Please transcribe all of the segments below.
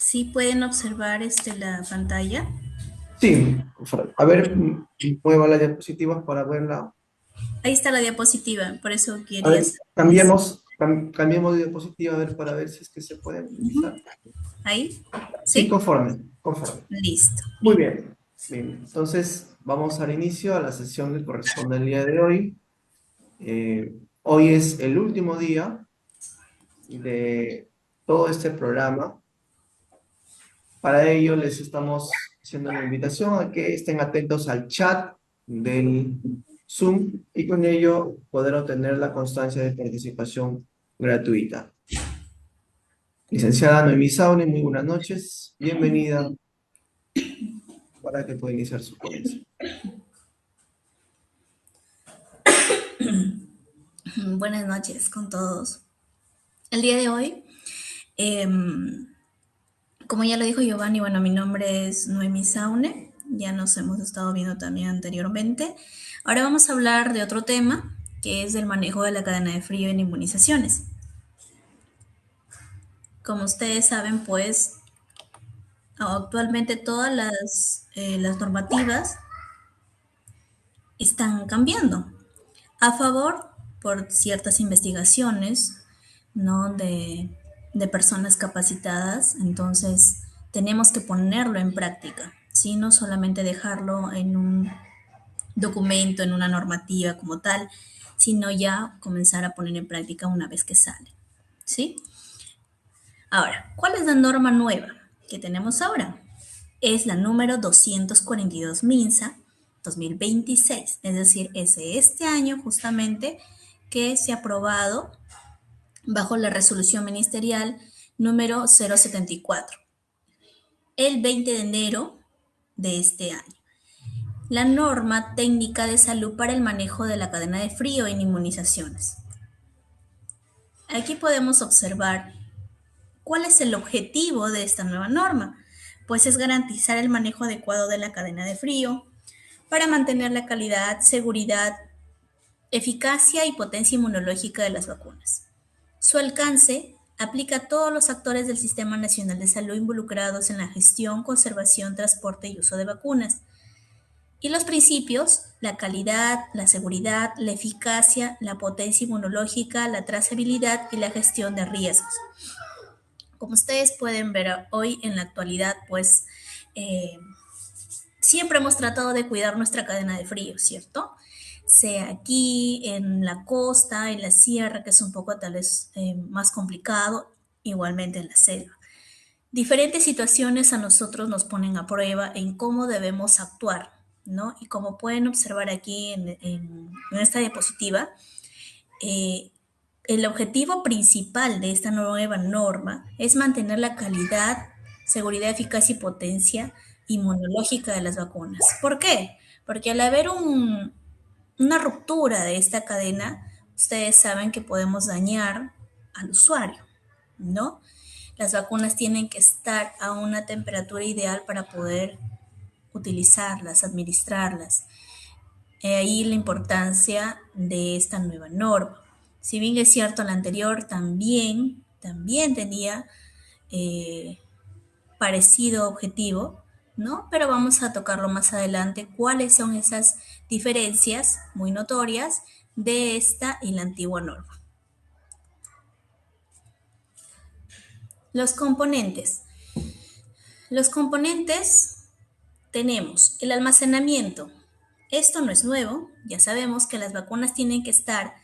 Sí pueden observar la pantalla. Sí, a ver, mueva las diapositivas para verla. Ahí está la diapositiva, por eso A quería ver, saber si- cambiemos de diapositiva a ver para ver si es que se puede Ujú. visualizar. Ahí, Sí, ¿sí? conforme. Listo, Muy bien. bien, bien. Entonces, vamos al inicio a la sesión que corresponde al día de hoy. Hoy es el último día de todo este programa. Para ello, les estamos haciendo la invitación a que estén atentos al chat del Zoom y con ello poder obtener la constancia de participación gratuita. Licenciada Noemí Saune, muy buenas noches. Bienvenida para que pueda iniciar su ponencia. Buenas noches con todos. El día de hoy, em, como ya lo dijo Giovanni, bueno, mi nombre es Noemi Saune, ya nos hemos estado viendo también anteriormente. Ahora vamos a hablar de otro tema, que es el manejo de la cadena de frío en inmunizaciones. Como ustedes saben, pues actualmente todas las normativas están cambiando a favor por ciertas investigaciones, ¿no? De personas capacitadas, entonces tenemos que ponerlo en práctica, ¿sí? No solamente dejarlo en un documento, en una normativa como tal, sino ya comenzar a poner en práctica una vez que sale, ¿sí? Ahora, ¿cuál es la norma nueva que tenemos ahora? Es la número 242 MINSA 2026, es decir, es de este año justamente que se ha aprobado bajo la resolución ministerial número 074, el 20 de enero de este año. La norma técnica de salud para el manejo de la cadena de frío en inmunizaciones. Aquí podemos observar cuál es el objetivo de esta nueva norma, pues es garantizar el manejo adecuado de la cadena de frío para mantener la calidad, seguridad, eficacia y potencia inmunológica de las vacunas. Su alcance aplica a todos los actores del Sistema Nacional de Salud involucrados en la gestión, conservación, transporte y uso de vacunas. Y los principios, la calidad, la seguridad, la eficacia, la potencia inmunológica, la trazabilidad y la gestión de riesgos. Como ustedes pueden ver hoy en la actualidad, pues eh, siempre hemos tratado de cuidar nuestra cadena de frío, ¿cierto? Sea aquí en la costa, en la sierra, que es un poco tal vez más complicado, igualmente en la selva. Diferentes situaciones a nosotros nos ponen a prueba en cómo debemos actuar, ¿no? Y como pueden observar aquí en esta diapositiva, eh, el objetivo principal de esta nueva norma es mantener la calidad, seguridad, eficacia y potencia inmunológica de las vacunas. ¿Por qué? Porque al haber una ruptura de esta cadena, ustedes saben que podemos dañar al usuario, ¿no? Las vacunas tienen que estar a una temperatura ideal para poder utilizarlas, administrarlas. Ahí la importancia de esta nueva norma. Si bien es cierto, la anterior también tenía eh, parecido objetivo, ¿no? Pero vamos a tocarlo más adelante, cuáles son esas diferencias muy notorias de esta y la antigua norma. Los componentes. Los componentes tenemos el almacenamiento. Esto no es nuevo, ya sabemos que las vacunas tienen que estar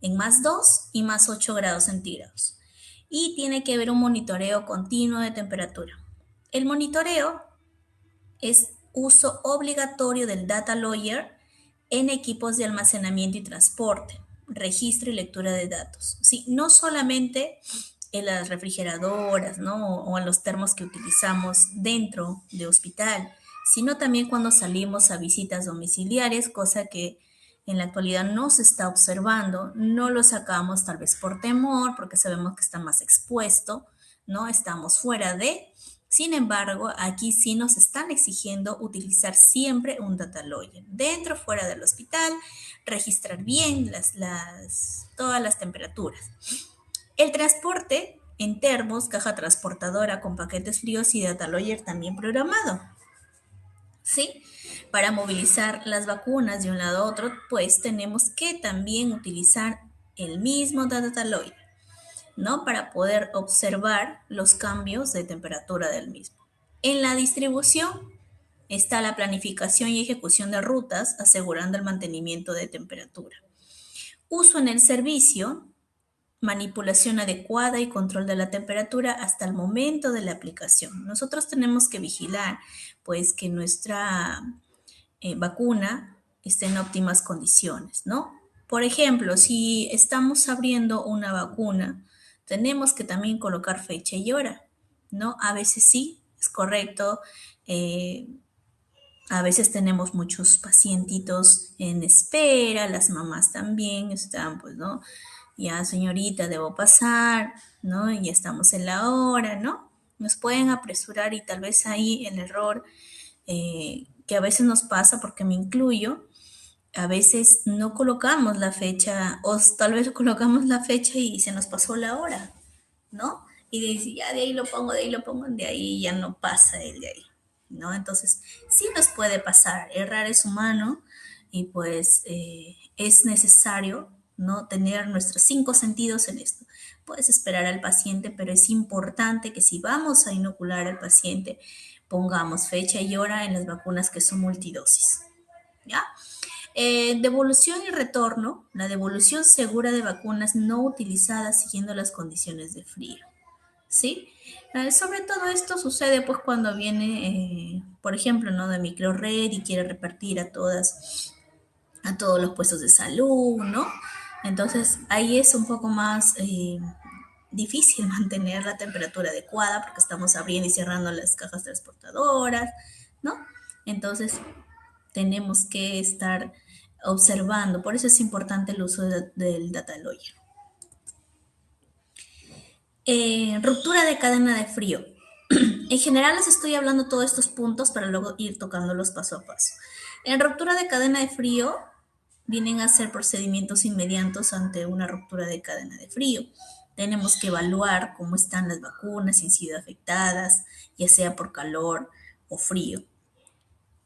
en +2 y +8 °C. Y tiene que haber un monitoreo continuo de temperatura. El monitoreo es uso obligatorio del data lawyer en equipos de almacenamiento y transporte, registro y lectura de datos. Sí, no solamente en las refrigeradoras, ¿no? O en los termos que utilizamos dentro de hospital, sino también cuando salimos a visitas domiciliares, cosa que en la actualidad no se está observando, no lo sacamos tal vez por temor, porque sabemos que está más expuesto, ¿no? Estamos fuera de. Sin embargo, aquí sí nos están exigiendo utilizar siempre un data logger, dentro o fuera del hospital, registrar bien todas las temperaturas. El transporte en termos, caja transportadora con paquetes fríos y data loyer también programado. ¿Sí? Para movilizar las vacunas de un lado a otro, pues tenemos que también utilizar el mismo data loyer, ¿no? Para poder observar los cambios de temperatura del mismo. En la distribución está la planificación y ejecución de rutas, asegurando el mantenimiento de temperatura. Uso en el servicio, manipulación adecuada y control de la temperatura hasta el momento de la aplicación. Nosotros tenemos que vigilar, pues, que nuestra vacuna esté en óptimas condiciones, ¿no? Por ejemplo, si estamos abriendo una vacuna, tenemos que también colocar fecha y hora, ¿no? A veces sí, es correcto. A veces tenemos muchos pacientitos en espera, las mamás también están, pues, ¿no? Ya, señorita, debo pasar, ¿no? Y ya estamos en la hora, ¿no? Nos pueden apresurar y tal vez ahí el error que a veces nos pasa, porque me incluyo, a veces no colocamos la fecha o tal vez colocamos la fecha y se nos pasó la hora, ¿no? Y dice, ya de ahí lo pongo, de ahí lo pongo, de ahí ya no pasa el de ahí, ¿no? Entonces, sí nos puede pasar, errar es humano y pues es necesario, ¿no? Tener nuestros 5 sentidos en esto. Puedes esperar al paciente, pero es importante que si vamos a inocular al paciente, pongamos fecha y hora en las vacunas que son multidosis, ¿ya? Devolución y retorno, la devolución segura de vacunas no utilizadas siguiendo las condiciones de frío. ¿Sí? Sobre todo esto sucede pues cuando viene, por ejemplo, ¿no? De microred y quiere repartir a todos los puestos de salud, ¿no? Entonces ahí es un poco más difícil mantener la temperatura adecuada porque estamos abriendo y cerrando las cajas transportadoras, ¿no? Entonces tenemos que estar observando, por eso es importante el uso del data lawyer. Ruptura de cadena de frío. En general les estoy hablando todos estos puntos para luego ir tocándolos paso a paso. En ruptura de cadena de frío vienen a ser procedimientos inmediatos ante una ruptura de cadena de frío. Tenemos que evaluar cómo están las vacunas, si han sido afectadas, ya sea por calor o frío.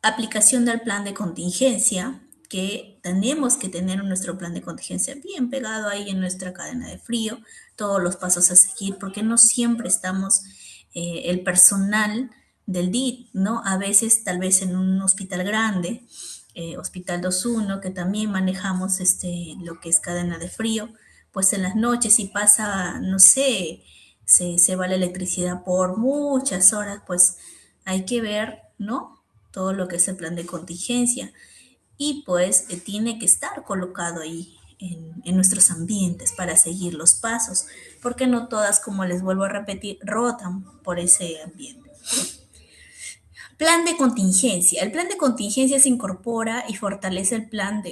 Aplicación del plan de contingencia, que tenemos que tener nuestro plan de contingencia bien pegado ahí en nuestra cadena de frío, todos los pasos a seguir, porque no siempre estamos el personal del DIT, ¿no? A veces, tal vez en un hospital grande, Hospital 21, que también manejamos lo que es cadena de frío, pues en las noches si pasa, no sé, se va la electricidad por muchas horas, pues hay que ver, ¿no? Todo lo que es el plan de contingencia y pues tiene que estar colocado ahí en nuestros ambientes para seguir los pasos, porque no todas, como les vuelvo a repetir, rotan por ese ambiente. Plan de contingencia. El plan de contingencia se incorpora y fortalece el plan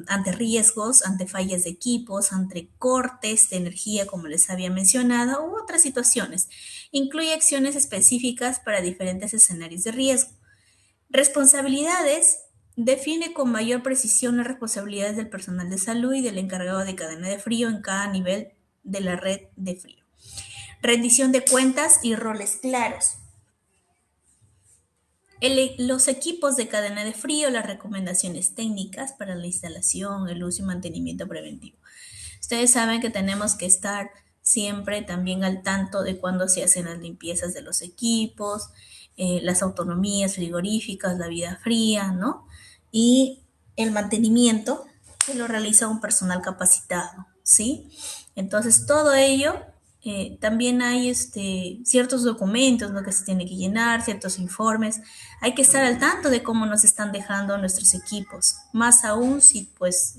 ante riesgos, ante fallas de equipos, ante cortes de energía, como les había mencionado, u otras situaciones. Incluye acciones específicas para diferentes escenarios de riesgo. Responsabilidades. Define con mayor precisión las responsabilidades del personal de salud y del encargado de cadena de frío en cada nivel de la red de frío. Rendición de cuentas y roles claros. Los equipos de cadena de frío, las recomendaciones técnicas para la instalación, el uso y mantenimiento preventivo. Ustedes saben que tenemos que estar siempre también al tanto de cuándo se hacen las limpiezas de los equipos, las autonomías frigoríficas, la vida fría, ¿no? Y el mantenimiento que lo realiza un personal capacitado, ¿sí? Entonces, todo ello, también hay ciertos documentos, ¿no? Que se tiene que llenar, ciertos informes. Hay que estar al tanto de cómo nos están dejando nuestros equipos, más aún si pues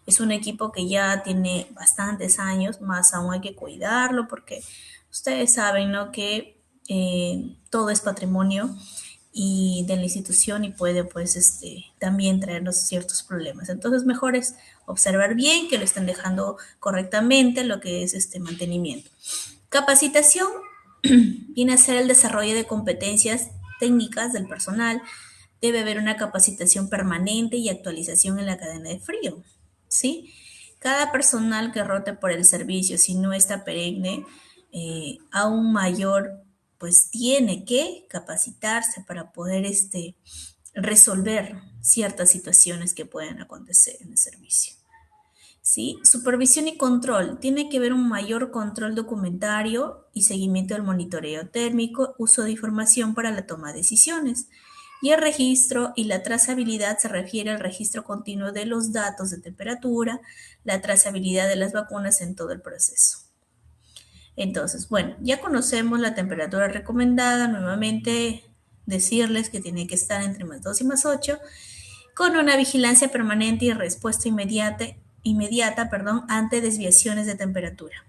es un equipo que ya tiene bastantes años, más aún hay que cuidarlo porque ustedes saben, ¿no? Que todo es patrimonio y de la institución y puede pues también traernos ciertos problemas. Entonces mejor es observar bien que lo estén dejando correctamente lo que es este mantenimiento. Capacitación viene a ser el desarrollo de competencias técnicas del personal. Debe haber una capacitación permanente y actualización en la cadena de frío, ¿sí? Cada personal que rote por el servicio, si no está perenne, aún mayor, pues tiene que capacitarse para poder resolver ciertas situaciones que pueden acontecer en el servicio. ¿Sí? Supervisión y control. Tiene que haber un mayor control documentario y seguimiento del monitoreo térmico, uso de información para la toma de decisiones. Y el registro y la trazabilidad se refiere al registro continuo de los datos de temperatura, la trazabilidad de las vacunas en todo el proceso. Entonces, bueno, ya conocemos la temperatura recomendada. Nuevamente decirles que tiene que estar entre +2 y +8, con una vigilancia permanente y respuesta inmediata, ante desviaciones de temperatura.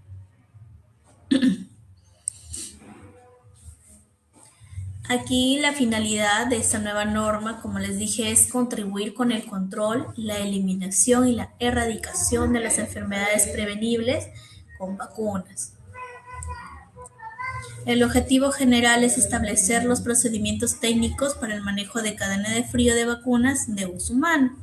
Aquí la finalidad de esta nueva norma, como les dije, es contribuir con el control, la eliminación y la erradicación de las enfermedades prevenibles con vacunas. El objetivo general es establecer los procedimientos técnicos para el manejo de cadena de frío de vacunas de uso humano.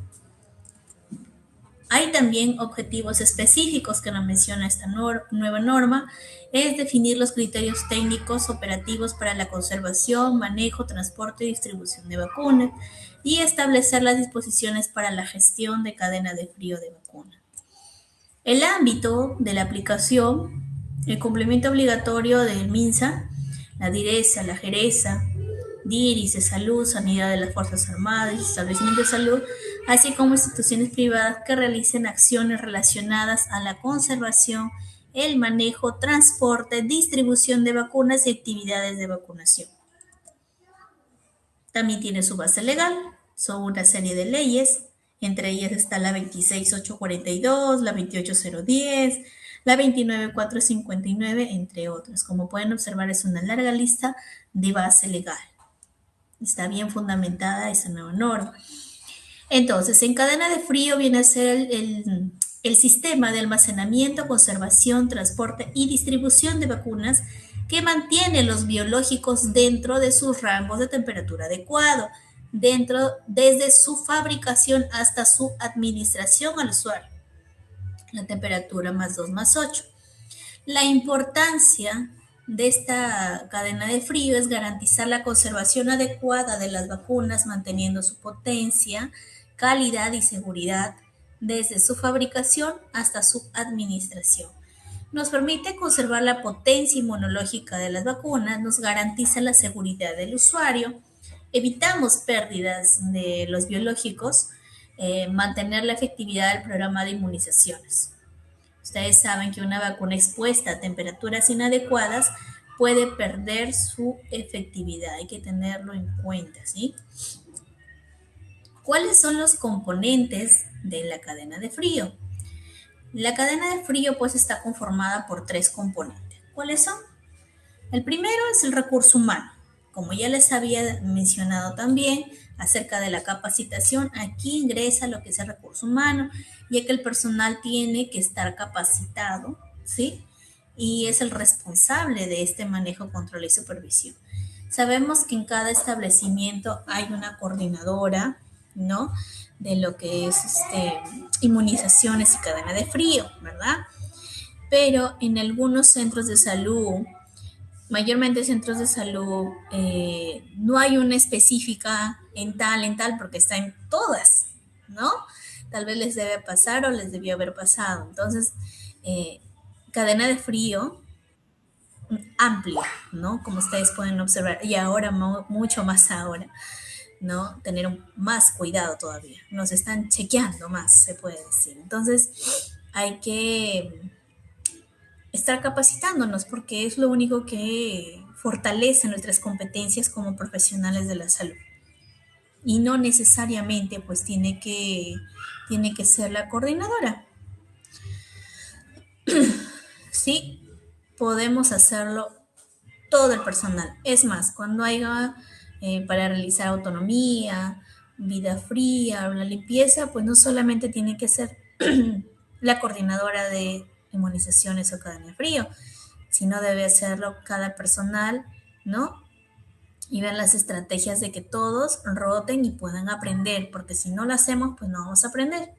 Hay también objetivos específicos que nos menciona esta nueva norma, es definir los criterios técnicos operativos para la conservación, manejo, transporte y distribución de vacunas y establecer las disposiciones para la gestión de cadena de frío de vacunas. El ámbito de la aplicación, el cumplimiento obligatorio del MINSA, la DIRESA, la JERESA, DIRIS de salud, sanidad de las Fuerzas Armadas y establecimientos de salud, así como instituciones privadas que realicen acciones relacionadas a la conservación, el manejo, transporte, distribución de vacunas y actividades de vacunación. También tiene su base legal, son una serie de leyes, entre ellas está la 26842, la 28010, la 29459, entre otras. Como pueden observar, es una larga lista de base legal. Está bien fundamentada esa nueva norma. Entonces, en cadena de frío viene a ser el sistema de almacenamiento, conservación, transporte y distribución de vacunas que mantiene los biológicos dentro de sus rangos de temperatura adecuado, desde su fabricación hasta su administración al usuario. La temperatura +2, +8. La importancia de esta cadena de frío es garantizar la conservación adecuada de las vacunas, manteniendo su potencia, calidad y seguridad desde su fabricación hasta su administración. Nos permite conservar la potencia inmunológica de las vacunas, nos garantiza la seguridad del usuario, evitamos pérdidas de los biológicos, mantener la efectividad del programa de inmunizaciones. Ustedes saben que una vacuna expuesta a temperaturas inadecuadas puede perder su efectividad. Hay que tenerlo en cuenta, ¿sí? ¿Cuáles son los componentes de la cadena de frío? La cadena de frío pues está conformada por 3 componentes. ¿Cuáles son? El primero es el recurso humano. Como ya les había mencionado también acerca de la capacitación, aquí ingresa lo que es el recurso humano, ya que el personal tiene que estar capacitado, ¿sí? Y es el responsable de este manejo, control y supervisión. Sabemos que en cada establecimiento hay una coordinadora, ¿no? De lo que es inmunizaciones y cadena de frío, ¿verdad? Pero en algunos centros de salud, mayormente centros de salud, no hay una específica en tal, porque está en todas, ¿no? Tal vez les debe pasar o les debió haber pasado. Entonces, cadena de frío amplia, ¿no? Como ustedes pueden observar, y ahora mucho más ahora, ¿no? Tener más cuidado todavía. Nos están chequeando más, se puede decir. Entonces, hay que estar capacitándonos porque es lo único que fortalece nuestras competencias como profesionales de la salud. Y no necesariamente pues tiene que ser la coordinadora. Sí, podemos hacerlo todo el personal. Es más, cuando haya para realizar autonomía, vida fría o la limpieza, pues no solamente tiene que ser la coordinadora de inmunizaciones o cadena de frío, sino debe hacerlo cada personal, ¿no? Y ver las estrategias de que todos roten y puedan aprender, porque si no lo hacemos, pues no vamos a aprender.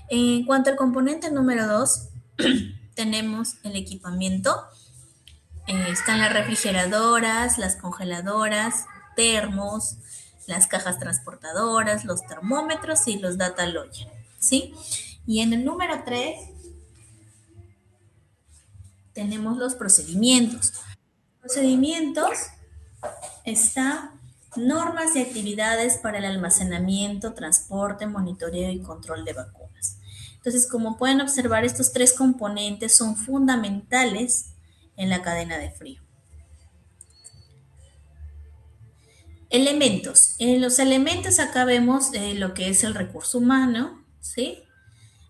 En cuanto al componente número 2, tenemos el equipamiento. Están las refrigeradoras, las congeladoras, termos, las cajas transportadoras, los termómetros y los data logger, ¿sí? Y en el número 3 tenemos los procedimientos. Procedimientos está normas y actividades para el almacenamiento, transporte, monitoreo y control de vacunas. Entonces, como pueden observar, estos tres componentes son fundamentales en la cadena de frío. Elementos. En los elementos acá vemos lo que es el recurso humano, ¿sí?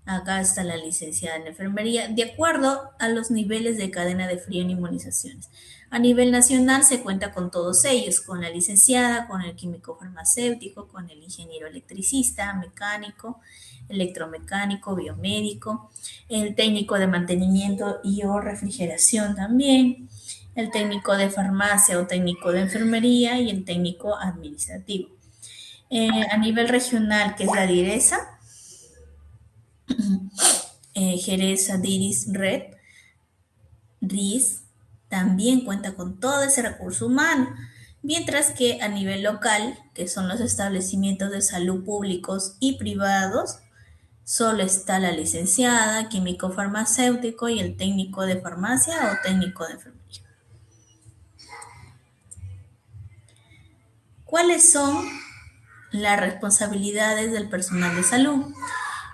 Acá está la licenciada en enfermería, de acuerdo a los niveles de cadena de frío en inmunizaciones. A nivel nacional se cuenta con todos ellos, con la licenciada, con el químico farmacéutico, con el ingeniero electricista, mecánico, electromecánico, biomédico, el técnico de mantenimiento y o refrigeración también, el técnico de farmacia o técnico de enfermería y el técnico administrativo. A nivel regional, que es la direza, Jerez, Adiris, Red, RIS, también cuenta con todo ese recurso humano, mientras que a nivel local, que son los establecimientos de salud públicos y privados, solo está la licenciada, químico farmacéutico y el técnico de farmacia o técnico de enfermería. ¿Cuáles son las responsabilidades del personal de salud?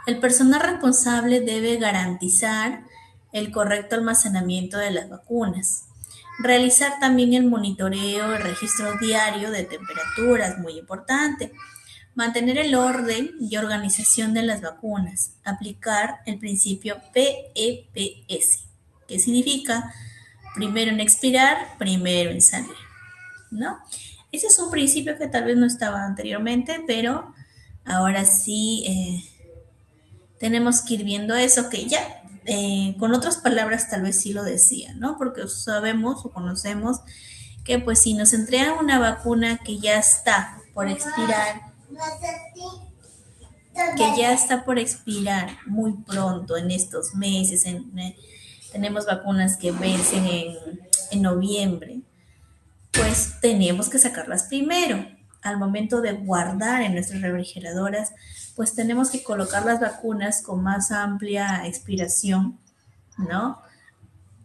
El personal responsable debe garantizar el correcto almacenamiento de las vacunas, realizar también el monitoreo, el registro diario de temperaturas, muy importante, mantener el orden y organización de las vacunas, aplicar el principio PEPS, que significa primero en expirar, primero en salir, ¿no? Ese es un principio que tal vez no estaba anteriormente, pero ahora sí tenemos que ir viendo eso, que ya con otras palabras tal vez sí lo decía, ¿no? Porque sabemos o conocemos que pues si nos entregan una vacuna que ya está por expirar, muy pronto en estos meses, tenemos vacunas que vencen en noviembre, pues tenemos que sacarlas primero. Al momento de guardar en nuestras refrigeradoras, pues tenemos que colocar las vacunas con más amplia expiración, ¿no?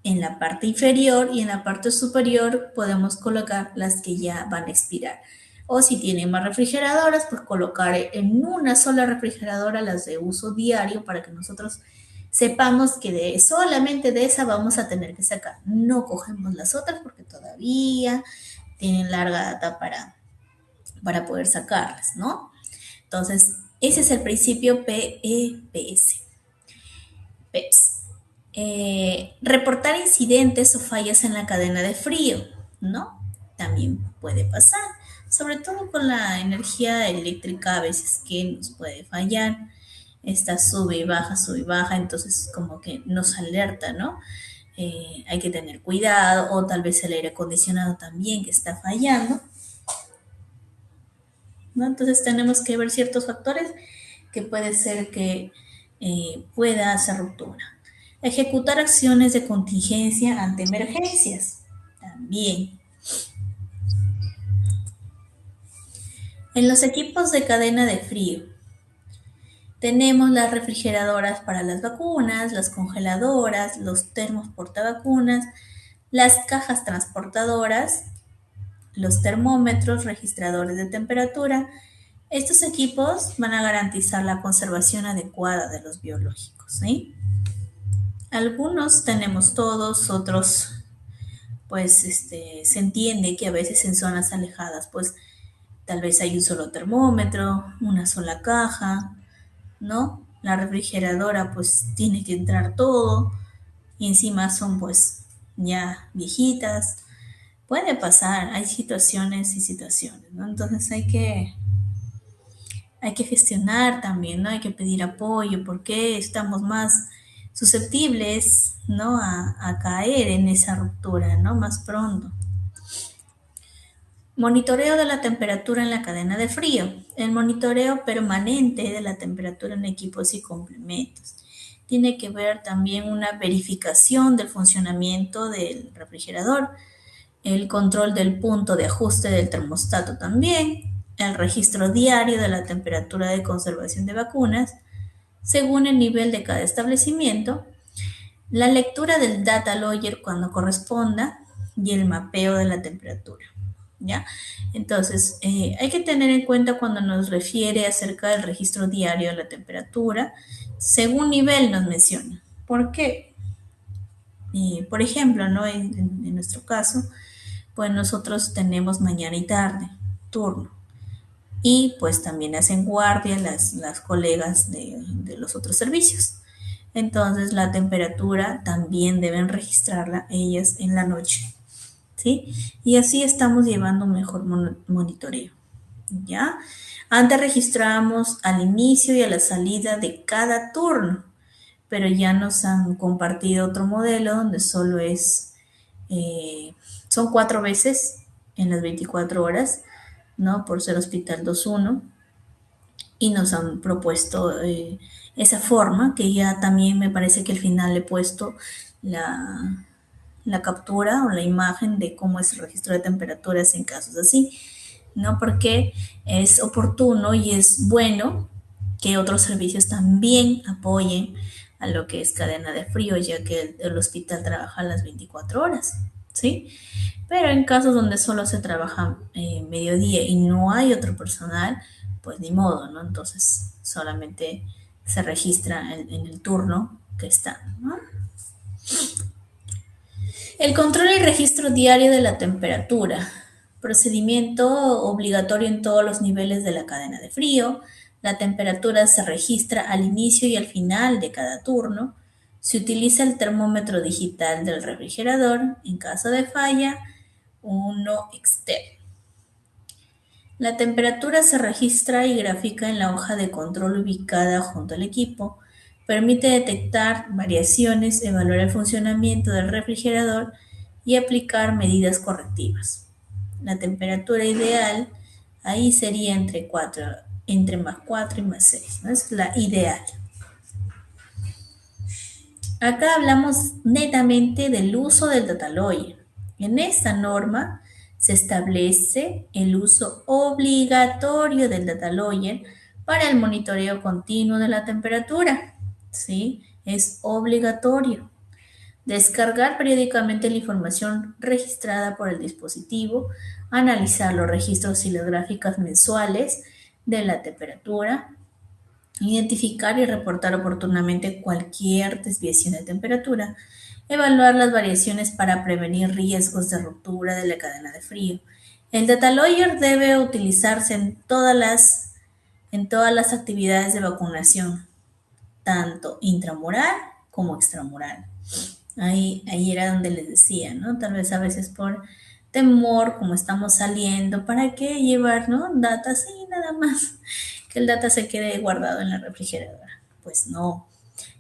En la parte inferior y en la parte superior podemos colocar las que ya van a expirar. O si tienen más refrigeradoras, pues colocar en una sola refrigeradora las de uso diario para que nosotros sepamos que solamente de esa vamos a tener que sacar. No cogemos las otras porque todavía tienen larga data para poder sacarlas, ¿no? Entonces, ese es el principio PEPS. PEPS. Reportar incidentes o fallas en la cadena de frío, ¿no? También puede pasar, sobre todo con la energía eléctrica a veces que nos puede fallar, esta sube y baja, entonces como que nos alerta, ¿no? Hay que tener cuidado, o tal vez el aire acondicionado también que está fallando, ¿no? Entonces tenemos que ver ciertos factores que puede ser que pueda hacer ruptura. Ejecutar acciones de contingencia ante emergencias. También. En los equipos de cadena de frío tenemos las refrigeradoras para las vacunas, las congeladoras, los termos portavacunas, las cajas transportadoras, los termómetros, registradores de temperatura. Estos equipos van a garantizar la conservación adecuada de los biológicos, ¿sí? Algunos tenemos todos, otros pues se entiende que a veces en zonas alejadas pues tal vez hay un solo termómetro, una sola caja, ¿no? La refrigeradora pues tiene que entrar todo y encima son pues ya viejitas. Puede pasar, hay situaciones y situaciones, ¿no? Entonces hay que gestionar también, ¿no? Hay que pedir apoyo porque estamos más susceptibles, ¿no? A caer en esa ruptura, ¿no? Más pronto. Monitoreo de la temperatura en la cadena de frío. El monitoreo permanente de la temperatura en equipos y complementos. tiene que ver también una verificación del funcionamiento del refrigerador, el control del punto de ajuste del termostato también, el registro diario de la temperatura de conservación de vacunas, según el nivel de cada establecimiento, la lectura del data logger cuando corresponda y el mapeo de la temperatura. ¿Ya? Entonces, hay que tener en cuenta cuando nos refiere acerca del registro diario de la temperatura, según nivel nos menciona. ¿Por qué? Por ejemplo, ¿no? En nuestro caso, pues nosotros tenemos mañana y tarde, turno. Y pues también hacen guardia las colegas de los otros servicios. Entonces la temperatura también deben registrarla ellas en la noche, ¿sí? Y así estamos llevando un mejor monitoreo, ¿ya? Antes registrábamos al inicio y a la salida de cada turno, pero ya nos han compartido otro modelo donde solo eh, son 4 veces en las 24 horas, ¿no? Por ser Hospital 2.1 y nos han propuesto esa forma, que ya también me parece que al final le he puesto la, la captura o la imagen de cómo es el registro de temperaturas en casos así, ¿no? Porque es oportuno y es bueno que otros servicios también apoyen a lo que es cadena de frío, ya que el hospital trabaja las 24 horas, ¿sí? Pero en casos donde solo se trabaja mediodía y no hay otro personal, pues ni modo, ¿no? Entonces solamente se registra en el turno que está, ¿no? El control y registro diario de la temperatura, procedimiento obligatorio en todos los niveles de la cadena de frío. La temperatura se registra al inicio y al final de cada turno. Se utiliza el termómetro digital del refrigerador. En caso de falla, uno externo. La temperatura se registra y grafica en la hoja de control ubicada junto al equipo. Permite detectar variaciones, evaluar el funcionamiento del refrigerador y aplicar medidas correctivas. La temperatura ideal ahí sería entre +4 y +6, ¿no? Es la ideal. Acá hablamos netamente del uso del data logger. En esta norma se establece el uso obligatorio del data logger para el monitoreo continuo de la temperatura. ¿Sí? Es obligatorio. Descargar periódicamente la información registrada por el dispositivo, analizar los registros oscilográficos mensuales de la temperatura, identificar y reportar oportunamente cualquier desviación de temperatura, evaluar las variaciones para prevenir riesgos de ruptura de la cadena de frío. El data logger debe utilizarse en todas las actividades de vacunación, tanto intramural como extramural. Ahí era donde les decía, ¿no? Tal vez a veces por temor, como estamos saliendo, ¿para qué llevar, ¿no? Data así, nada más, que el data se quede guardado en la refrigeradora. Pues no,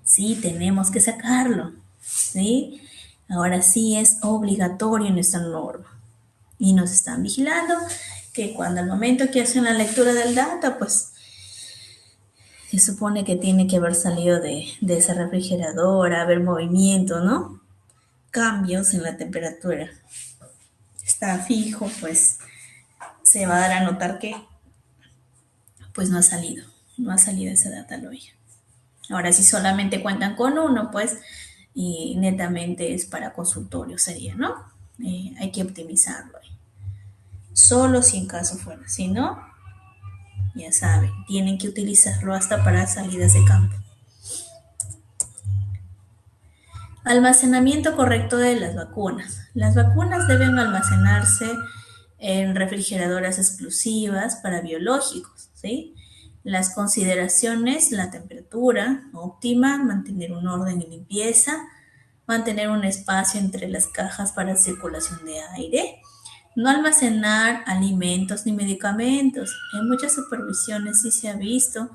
sí, tenemos que sacarlo, ¿sí? Ahora sí es obligatorio en nuestra norma y nos están vigilando que cuando al momento que hacen la lectura del data, pues se supone que tiene que haber salido de esa refrigeradora, haber movimiento, ¿no? Cambios en la temperatura. Está fijo, pues se va a dar a notar que pues no ha salido ese data logger. Ahora si solamente cuentan con uno, pues y netamente es para consultorio sería, ¿no? Hay que optimizarlo ahí. Solo si en caso fuera, si no, ya saben, tienen que utilizarlo hasta para salidas de campo. Almacenamiento correcto de las vacunas. Las vacunas deben almacenarse en refrigeradoras exclusivas para biológicos, ¿sí? Las consideraciones, la temperatura óptima, mantener un orden y limpieza, mantener un espacio entre las cajas para circulación de aire, no almacenar alimentos ni medicamentos. En muchas supervisiones sí se ha visto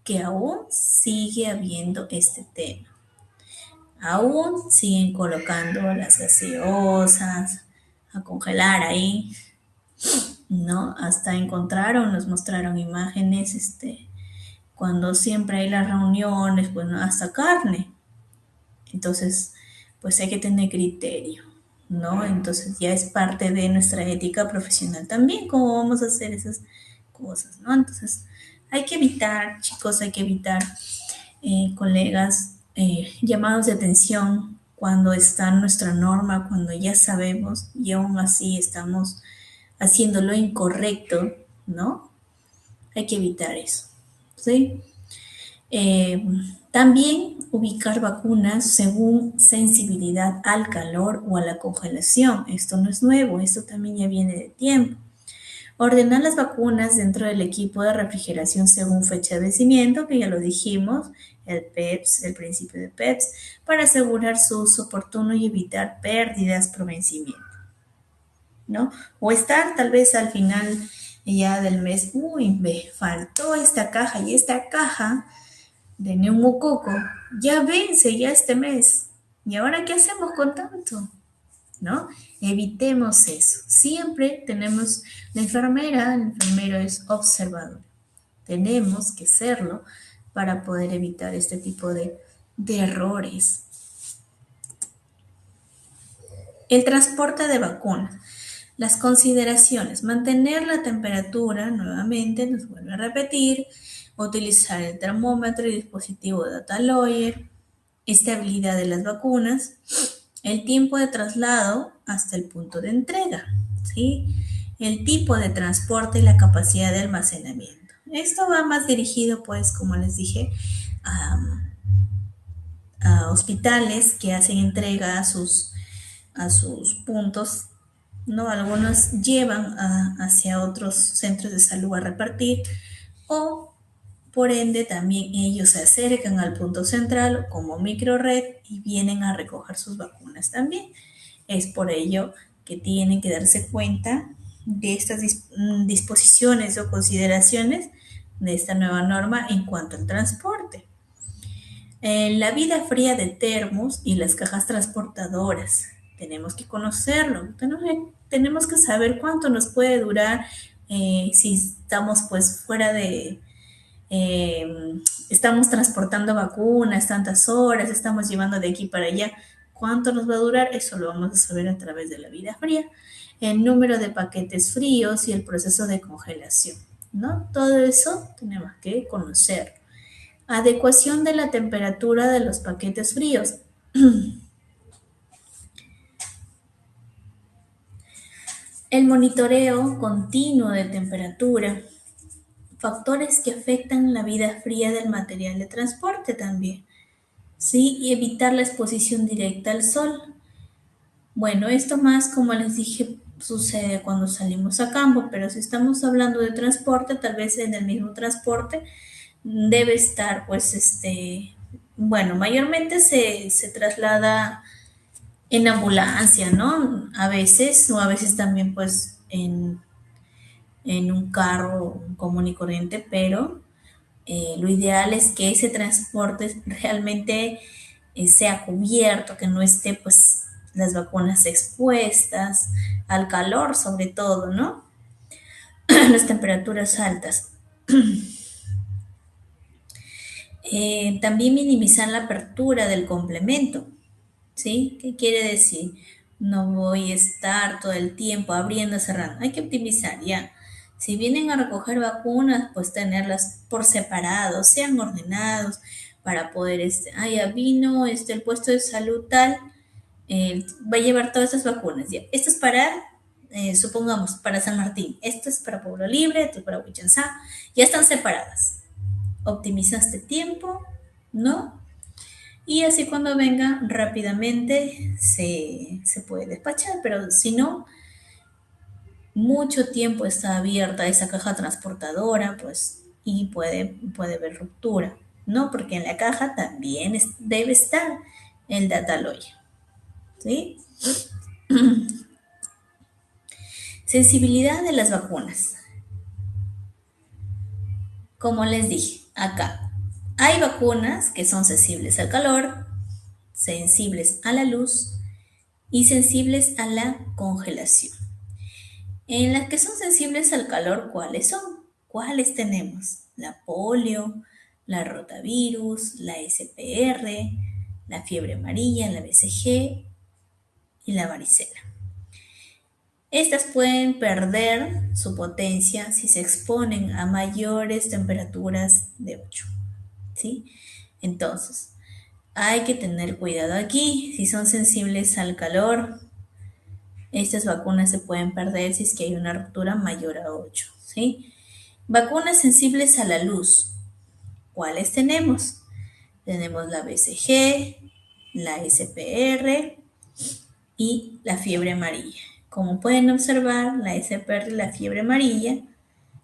que aún sigue habiendo este tema. Aún siguen colocando las gaseosas a congelar ahí, ¿no? Hasta encontraron, nos mostraron imágenes, cuando siempre hay las reuniones, pues, ¿no? Hasta carne. Entonces, pues hay que tener criterio, ¿no? Entonces ya es parte de nuestra ética profesional también, cómo vamos a hacer esas cosas, ¿no? Entonces, hay que evitar, chicos, hay que evitar, colegas, llamados de atención cuando está nuestra norma, cuando ya sabemos y aún así estamos haciendo lo incorrecto, ¿no? Hay que evitar eso, ¿sí? Eh, También ubicar vacunas según sensibilidad al calor o a la congelación. Esto no es nuevo, esto también ya viene de tiempo. Ordenar las vacunas dentro del equipo de refrigeración según fecha de vencimiento, que ya lo dijimos, el PEPS, el principio de PEPS, para asegurar su uso oportuno y evitar pérdidas por vencimiento, ¿no? O estar tal vez al final ya del mes, uy, me faltó esta caja y esta caja de neumococo ya vence ya este mes. ¿Y ahora qué hacemos con tanto? ¿No? Evitemos eso. Siempre tenemos, la enfermera, el enfermero es observador. Tenemos que serlo para poder evitar este tipo de errores. El transporte de vacunas. Las consideraciones. Mantener la temperatura, nuevamente, nos vuelve a repetir. Utilizar el termómetro y dispositivo de data lawyer. Estabilidad de las vacunas, el tiempo de traslado hasta el punto de entrega, ¿sí? El tipo de transporte y la capacidad de almacenamiento. Esto va más dirigido, pues, como les dije, a, a hospitales que hacen entrega a sus puntos, ¿no? Algunos llevan hacia otros centros de salud a repartir o por ende, también ellos se acercan al punto central como microred y vienen a recoger sus vacunas también. Es por ello que tienen que darse cuenta de estas disposiciones o consideraciones de esta nueva norma en cuanto al transporte. La vida fría de termos y las cajas transportadoras. Tenemos que conocerlo, tenemos que saber cuánto nos puede durar si estamos pues fuera eh, estamos transportando vacunas tantas horas, estamos llevando de aquí para allá. ¿Cuánto nos va a durar? Eso lo vamos a saber a través de la vida fría. El número de paquetes fríos y el proceso de congelación, ¿no? Todo eso tenemos que conocer. Adecuación de la temperatura de los paquetes fríos. El monitoreo continuo de temperatura. Factores que afectan la vida fría del material de transporte también. ¿Sí? Y evitar la exposición directa al sol. Bueno, esto más, como les dije, sucede cuando salimos a campo, pero si estamos hablando de transporte, tal vez en el mismo transporte debe estar, pues, bueno, mayormente se traslada en ambulancia, ¿no? A veces, o a veces también, pues, en un carro común y corriente, pero lo ideal es que ese transporte realmente sea cubierto, que no esté pues las vacunas expuestas al calor sobre todo, ¿no? Las temperaturas altas. También minimizar la apertura del complemento, ¿sí? ¿Qué quiere decir? No voy a estar todo el tiempo abriendo, cerrando. Hay que optimizar ya. Si vienen a recoger vacunas, pues tenerlas por separado, sean ordenados para poder, ya vino, el puesto de salud tal, va a llevar todas estas vacunas. Ya. Esto es para, supongamos, para San Martín, esto es para Pueblo Libre, esto es para Huichanzá, ya están separadas. Optimizaste tiempo, ¿no? Y así cuando venga rápidamente se puede despachar, pero si no, mucho tiempo está abierta esa caja transportadora, pues, y puede haber ruptura, ¿no? Porque en la caja también debe estar el data lawyer, ¿sí? Sensibilidad de las vacunas. Como les dije, acá hay vacunas que son sensibles al calor, sensibles a la luz y sensibles a la congelación. En las que son sensibles al calor, ¿cuáles son? ¿Cuáles tenemos? La polio, la rotavirus, la SPR, la fiebre amarilla, la BCG y la varicela. Estas pueden perder su potencia si se exponen a mayores temperaturas de 8, ¿sí? Entonces, hay que tener cuidado aquí. Si son sensibles al calor, estas vacunas se pueden perder si es que hay una ruptura mayor a 8, ¿sí? Vacunas sensibles a la luz. ¿Cuáles tenemos? Tenemos la BCG, la SPR y la fiebre amarilla. Como pueden observar, la SPR y la fiebre amarilla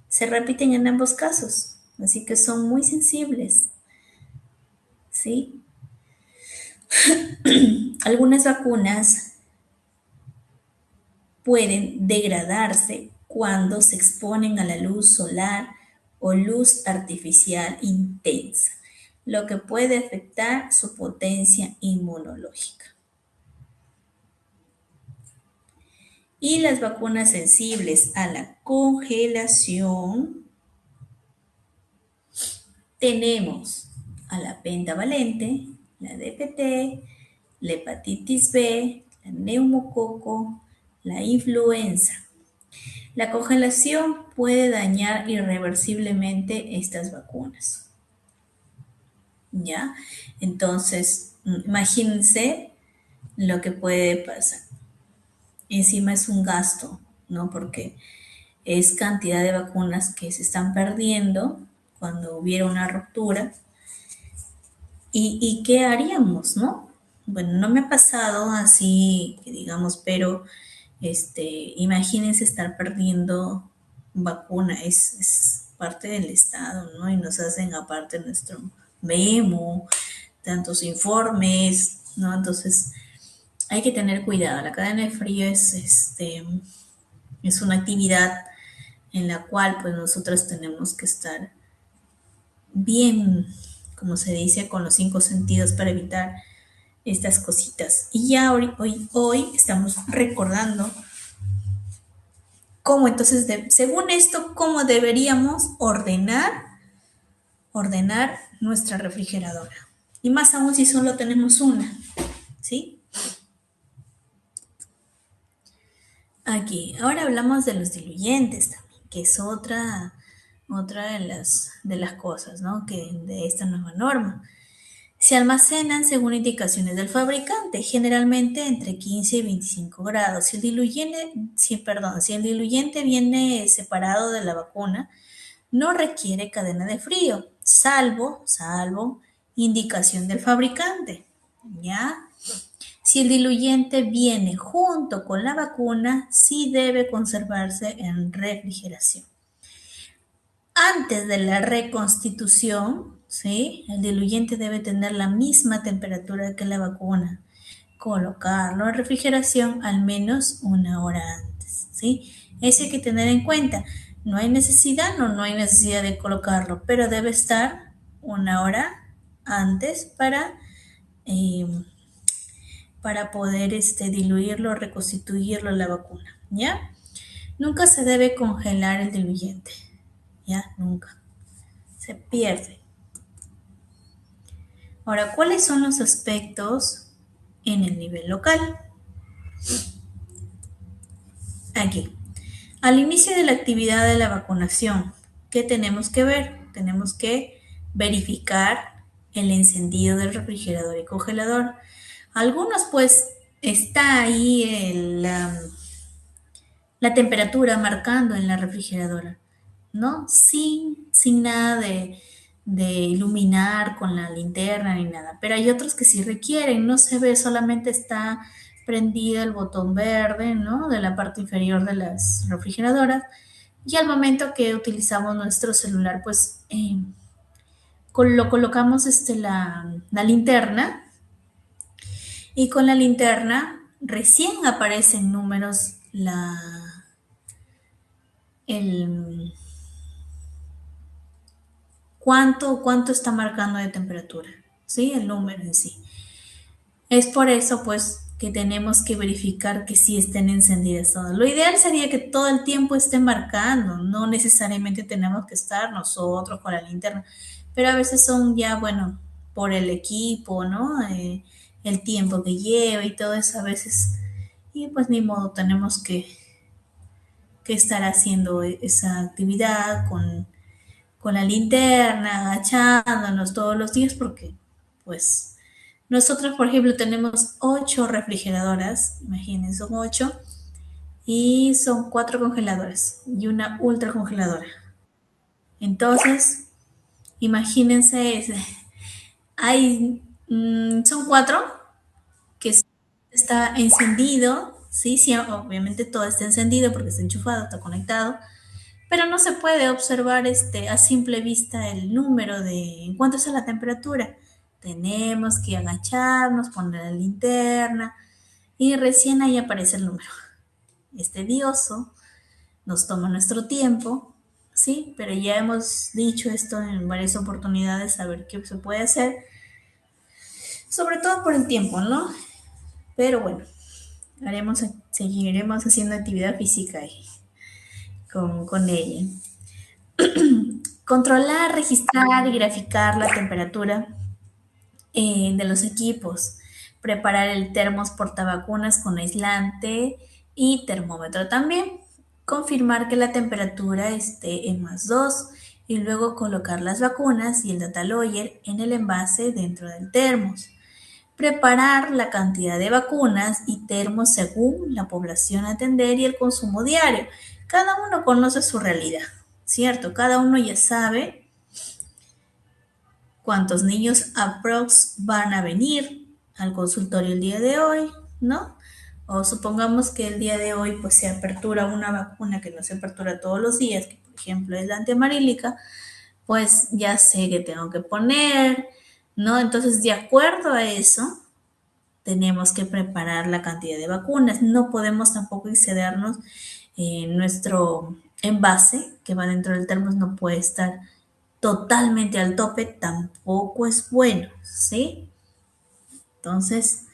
se repiten en ambos casos, así que son muy sensibles, ¿sí? Algunas vacunas pueden degradarse cuando se exponen a la luz solar o luz artificial intensa, lo que puede afectar su potencia inmunológica. Y las vacunas sensibles a la congelación, tenemos a la pentavalente, la DPT, la hepatitis B, la neumococo, la influenza. La congelación puede dañar irreversiblemente estas vacunas. ¿Ya? Entonces, imagínense lo que puede pasar. Encima es un gasto, ¿no? Porque es cantidad de vacunas que se están perdiendo cuando hubiera una ruptura. ¿Y qué haríamos, no? Bueno, no me ha pasado así, que digamos, pero imagínense estar perdiendo vacuna, es parte del Estado, ¿no? Y nos hacen aparte nuestro memo, tantos informes, ¿no? Entonces, hay que tener cuidado. La cadena de frío es una actividad en la cual pues nosotros tenemos que estar bien, como se dice, con los 5 sentidos para evitar estas cositas. Y ya hoy estamos recordando cómo entonces, según esto, cómo deberíamos ordenar nuestra refrigeradora. Y más aún si solo tenemos una, ¿sí? Aquí, ahora hablamos de los diluyentes también, que es otra de las cosas, ¿no? Que de esta nueva norma. Se almacenan según indicaciones del fabricante, generalmente entre 15 y 25 grados. Si el diluyente viene separado de la vacuna, no requiere cadena de frío, salvo indicación del fabricante, ¿ya? Si el diluyente viene junto con la vacuna, sí debe conservarse en refrigeración. Antes de la reconstitución, ¿sí? El diluyente debe tener la misma temperatura que la vacuna. Colocarlo en refrigeración al menos 1 hora antes, ¿sí? Eso hay que tener en cuenta. No hay necesidad de colocarlo, pero debe estar 1 hora antes eh, para poder diluirlo, reconstituirlo la vacuna, ¿ya? Nunca se debe congelar el diluyente, ¿ya? Nunca. Se pierde. Ahora, ¿cuáles son los aspectos en el nivel local? Aquí. Al inicio de la actividad de la vacunación, ¿qué tenemos que ver? Tenemos que verificar el encendido del refrigerador y congelador. Algunos, pues, está ahí la temperatura marcando en la refrigeradora, ¿no? Sin nada de iluminar con la linterna ni nada. Pero hay otros que sí requieren, no se ve, solamente está prendida el botón verde, ¿no? De la parte inferior de las refrigeradoras. Y al momento que utilizamos nuestro celular, pues lo colocamos la linterna, y con la linterna recién aparecen números el cuánto está marcando de temperatura, ¿sí? El número en sí. Es por eso, pues, que tenemos que verificar que sí estén encendidas todas. Lo ideal sería que todo el tiempo esté marcando, no necesariamente tenemos que estar nosotros con la linterna, pero a veces son ya, bueno, por el equipo, ¿no? el tiempo que lleva y todo eso a veces. Y pues ni modo, tenemos que estar haciendo esa actividad con la linterna, agachándonos todos los días porque pues nosotros, por ejemplo, tenemos 8 refrigeradoras, imagínense, son 8 y son 4 congeladoras y una ultra congeladora. Entonces, imagínense, son 4 que está encendido, sí, sí, obviamente todo está encendido porque está enchufado, está conectado, pero no se puede observar a simple vista el número de en cuánto está la temperatura. Tenemos que agacharnos, poner la linterna y recién ahí aparece el número. Es tedioso, nos toma nuestro tiempo, sí, pero ya hemos dicho esto en varias oportunidades, a ver qué se puede hacer, sobre todo por el tiempo, ¿no? Pero bueno, seguiremos haciendo actividad física ahí, con ella. Controlar, registrar y graficar la temperatura de los equipos. Preparar el termos portavacunas con aislante y termómetro también. Confirmar que la temperatura esté en +2 y luego colocar las vacunas y el data logger en el envase dentro del termos. Preparar la cantidad de vacunas y termos según la población a atender y el consumo diario. Cada uno conoce su realidad, ¿cierto? Cada uno ya sabe cuántos niños aprox van a venir al consultorio el día de hoy, ¿no? O supongamos que el día de hoy pues se apertura una vacuna que no se apertura todos los días, que por ejemplo es la antiamarílica, pues ya sé que tengo que poner, ¿no? Entonces, de acuerdo a eso, tenemos que preparar la cantidad de vacunas. No podemos tampoco excedernos en nuestro envase que va dentro del termos, no puede estar totalmente al tope, tampoco es bueno, ¿sí? Entonces,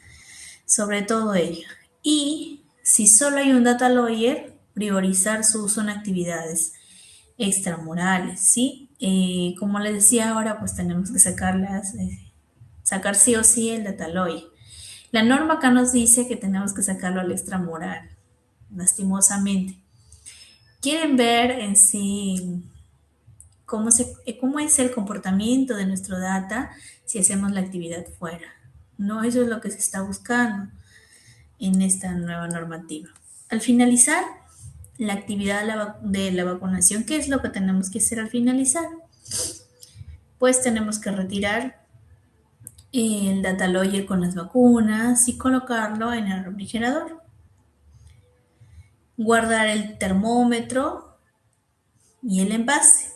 sobre todo ello. Y si solo hay un data lawyer, priorizar su uso en actividades extramurales, ¿sí? Como les decía ahora, pues tenemos que sacar sí o sí el data lawyer. La norma acá nos dice que tenemos que sacarlo al extramural, lastimosamente. Quieren ver en sí cómo es el comportamiento de nuestro data si hacemos la actividad fuera. No, eso es lo que se está buscando en esta nueva normativa. Al finalizar la actividad de la vacunación, ¿qué es lo que tenemos que hacer al finalizar? Pues tenemos que retirar el data logger con las vacunas y colocarlo en el refrigerador. Guardar el termómetro y el envase.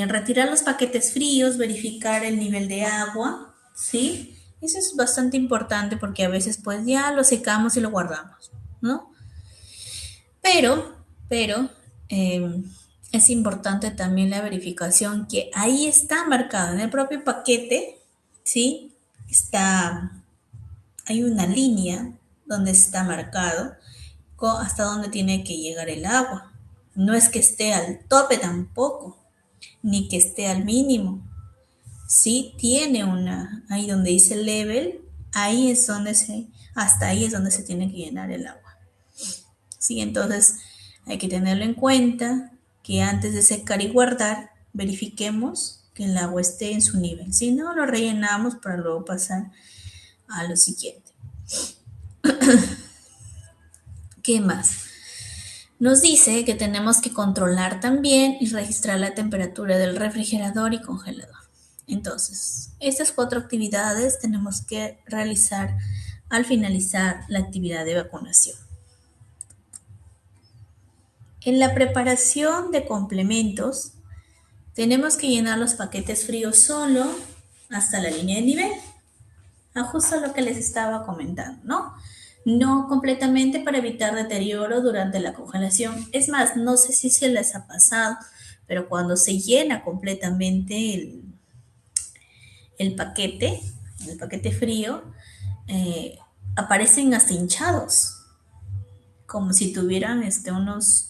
Retirar los paquetes fríos, verificar el nivel de agua, ¿sí? Eso es bastante importante porque a veces pues ya lo secamos y lo guardamos, ¿no? Pero es importante también la verificación que ahí está marcado en el propio paquete, ¿sí? Hay una línea donde está marcado hasta dónde tiene que llegar el agua. No es que esté al tope tampoco, ni que esté al mínimo. Sí tiene ahí donde dice level, hasta ahí es donde se tiene que llenar el agua. Sí, entonces hay que tenerlo en cuenta que antes de secar y guardar, verifiquemos que el agua esté en su nivel. Si no, lo rellenamos para luego pasar a lo siguiente. ¿Qué más? Nos dice que tenemos que controlar también y registrar la temperatura del refrigerador y congelador. Entonces, estas 4 actividades tenemos que realizar al finalizar la actividad de vacunación. En la preparación de complementos, tenemos que llenar los paquetes fríos solo hasta la línea de nivel. Justo lo que les estaba comentando, ¿no? No completamente para evitar deterioro durante la congelación. Es más, no sé si se les ha pasado, pero cuando se llena completamente el paquete, el paquete frío, eh, aparecen hasta hinchados, como si tuvieran unos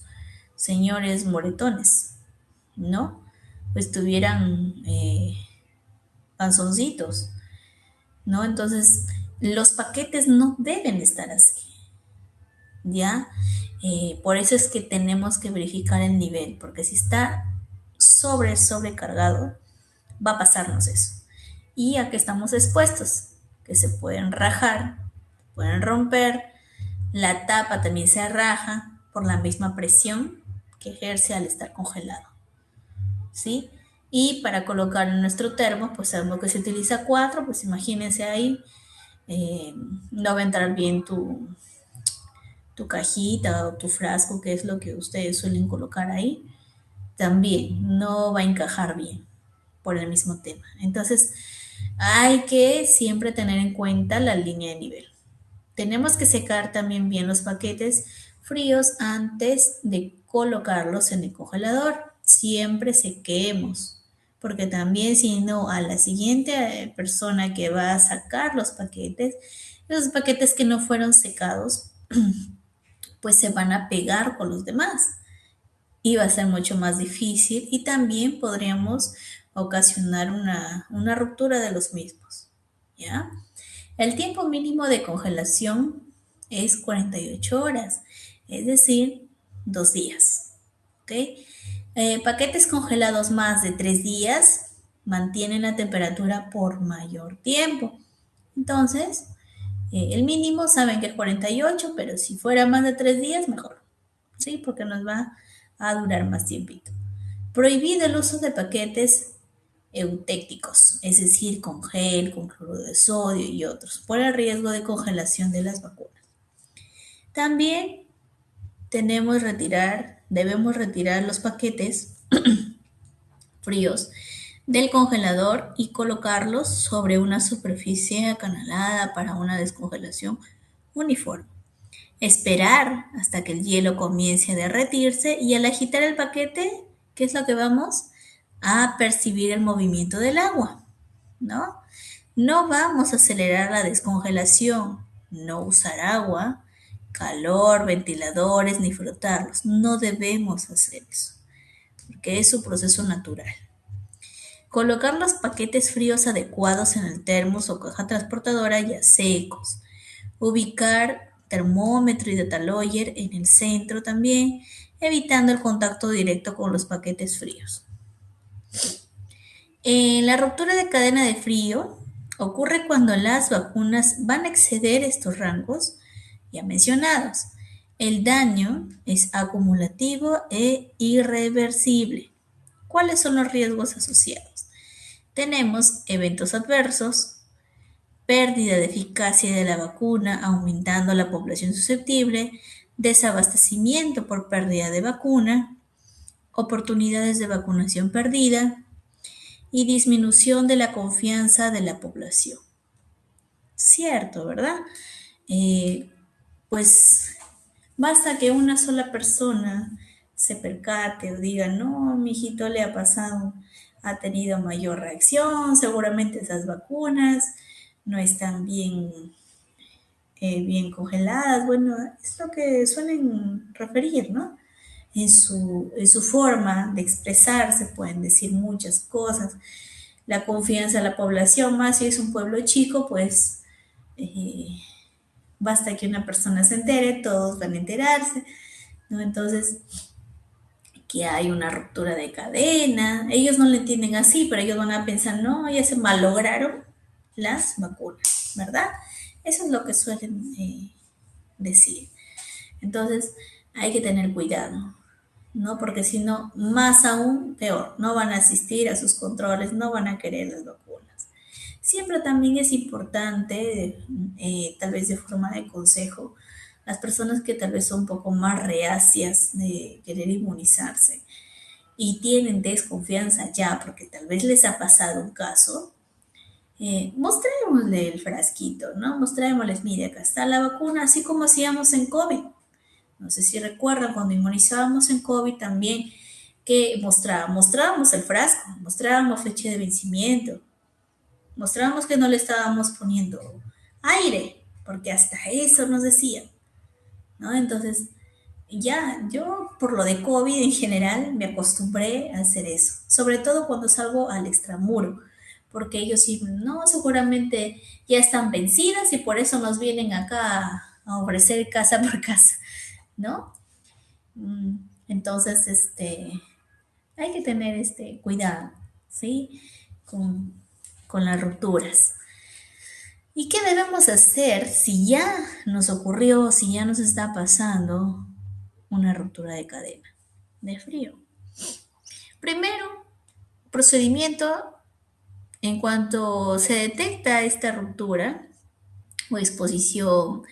señores moretones, ¿no? Pues tuvieran panzoncitos. ¿no? Entonces, los paquetes no deben estar así, ¿ya? Por eso es que tenemos que verificar el nivel, porque si está sobrecargado, va a pasarnos eso. ¿Y a qué estamos expuestos? Que se pueden rajar, pueden romper, la tapa también se raja por la misma presión que ejerce al estar congelado, ¿sí? Y para colocar en nuestro termo, pues sabemos que se utiliza 4, pues imagínense ahí, eh, no va a entrar bien tu cajita o tu frasco, que es lo que ustedes suelen colocar ahí, también no va a encajar bien por el mismo tema. Entonces, hay que siempre tener en cuenta la línea de nivel. Tenemos que secar también bien los paquetes fríos antes de colocarlos en el congelador. Siempre sequemos, porque también si no, a la siguiente persona que va a sacar los paquetes, esos paquetes que no fueron secados, pues se van a pegar con los demás y va a ser mucho más difícil y también podríamos ocasionar una ruptura de los mismos, ¿ya? El tiempo mínimo de congelación es 48 horas, es decir, 2 días, ¿ok? Paquetes congelados más de 3 días mantienen la temperatura por mayor tiempo. Entonces, el mínimo saben que es 48, pero si fuera más de 3 días, mejor, ¿sí? Porque nos va a durar más tiempito. Prohibido el uso de paquetes eutécticos, es decir, con gel, con cloruro de sodio y otros, por el riesgo de congelación de las vacunas. También debemos retirar los paquetes fríos del congelador y colocarlos sobre una superficie acanalada para una descongelación uniforme. Esperar hasta que el hielo comience a derretirse y al agitar el paquete, ¿qué es lo que vamos? A percibir el movimiento del agua, ¿no? No vamos a acelerar la descongelación, no usar agua, calor, ventiladores ni frotarlos. No debemos hacer eso, porque es su proceso natural. Colocar los paquetes fríos adecuados en el termos o caja transportadora ya secos. Ubicar termómetro y detaloyer en el centro también, evitando el contacto directo con los paquetes fríos. La ruptura de cadena de frío ocurre cuando las vacunas van a exceder estos rangos ya mencionados. El daño es acumulativo e irreversible. ¿Cuáles son los riesgos asociados? Tenemos eventos adversos, pérdida de eficacia de la vacuna, aumentando la población susceptible, desabastecimiento por pérdida de vacuna, oportunidades de vacunación perdida y disminución de la confianza de la población. Cierto, ¿verdad? Eh, pues basta que una sola persona se percate o diga, no, mi hijito le ha pasado, ha tenido mayor reacción, seguramente esas vacunas no están bien congeladas, bueno, es lo que suelen referir, ¿no? En su forma de expresarse pueden decir muchas cosas. La confianza de la población, más si es un pueblo chico, pues eh, basta que una persona se entere, todos van a enterarse, ¿no? Entonces, que hay una ruptura de cadena, ellos no lo entienden así, pero ellos van a pensar, no, ya se malograron las vacunas, ¿verdad? Eso es lo que suelen decir. Entonces, hay que tener cuidado, ¿no? Porque si no, más aún peor, no van a asistir a sus controles, no van a querer las vacunas. Siempre también es importante, tal vez de forma de consejo, las personas que tal vez son un poco más reacias de querer inmunizarse y tienen desconfianza ya porque tal vez les ha pasado un caso, mostrémosle el frasquito, ¿no? Mostrémosles, mire, acá está la vacuna, así como hacíamos en COVID. No sé si recuerdan cuando inmunizábamos en COVID también que mostrábamos el frasco, mostrábamos fecha de vencimiento, mostrábamos que no le estábamos poniendo aire, porque hasta eso nos decían, ¿no? Entonces, ya, yo por lo de COVID en general me acostumbré a hacer eso, sobre todo cuando salgo al extramuro, porque ellos sí, no, seguramente ya están vencidas y por eso nos vienen acá a ofrecer casa por casa, ¿no? Mm, Entonces, hay que tener cuidado, ¿sí? Con, con las rupturas. ¿Y qué debemos hacer si ya nos ocurrió, si ya nos está pasando una ruptura de cadena de frío? Primero, procedimiento en cuanto se detecta esta ruptura o exposición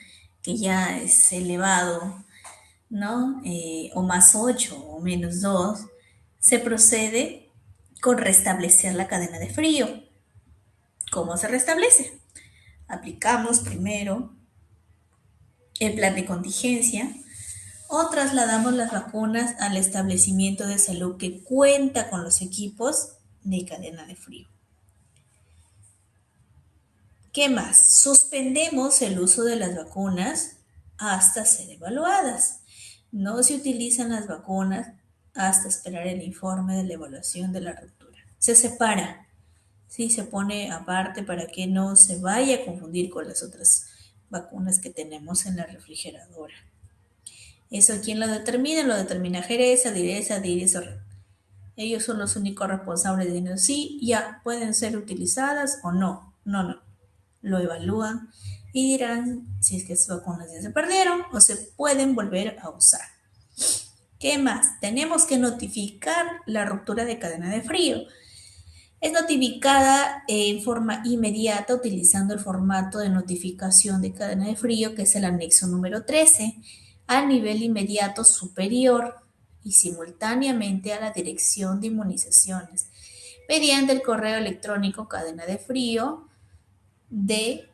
que ya es elevado, ¿no? O más 8 o menos 2, se procede con restablecer la cadena de frío. ¿Cómo se restablece? Aplicamos primero el plan de contingencia o trasladamos las vacunas al establecimiento de salud que cuenta con los equipos de cadena de frío. ¿Qué más? Suspendemos el uso de las vacunas hasta ser evaluadas. No se utilizan las vacunas hasta esperar el informe de la evaluación de la ruptura. Se separa, ¿sí? Se pone aparte para que no se vaya a confundir con las otras vacunas que tenemos en la refrigeradora. Eso, ¿quién lo determina? Lo determina Jereza, Direza o Red. Ellos son los únicos responsables de decir sí, ya pueden ser utilizadas o no. No. Lo evalúan y dirán si es que esas vacunas ya se perdieron o se pueden volver a usar. ¿Qué más? Tenemos que notificar la ruptura de cadena de frío. Es notificada en forma inmediata utilizando el formato de notificación de cadena de frío, que es el anexo número 13, a nivel inmediato superior y simultáneamente a la Dirección de Inmunizaciones, mediante el correo electrónico cadena de frío de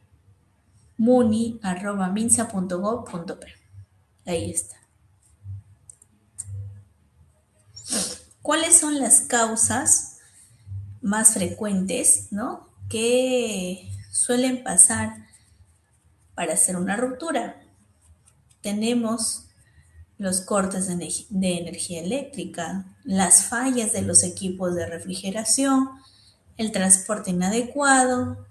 muni@minsa.gov.p. Ahí está. ¿Cuáles son las causas más frecuentes, ¿no?, que suelen pasar para hacer una ruptura? Tenemos los cortes de energía eléctrica, las fallas de los equipos de refrigeración, el transporte inadecuado,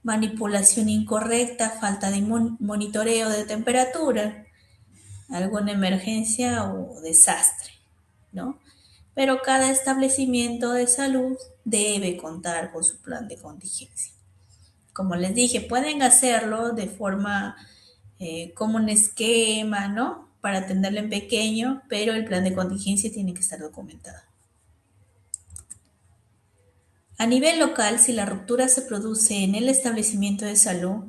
manipulación incorrecta, falta de monitoreo de temperatura, alguna emergencia o desastre, ¿no? Pero cada establecimiento de salud debe contar con su plan de contingencia. Como les dije, pueden hacerlo de forma como un esquema, ¿no? Para atenderlo en pequeño, pero el plan de contingencia tiene que estar documentado. A nivel local, si la ruptura se produce en el establecimiento de salud,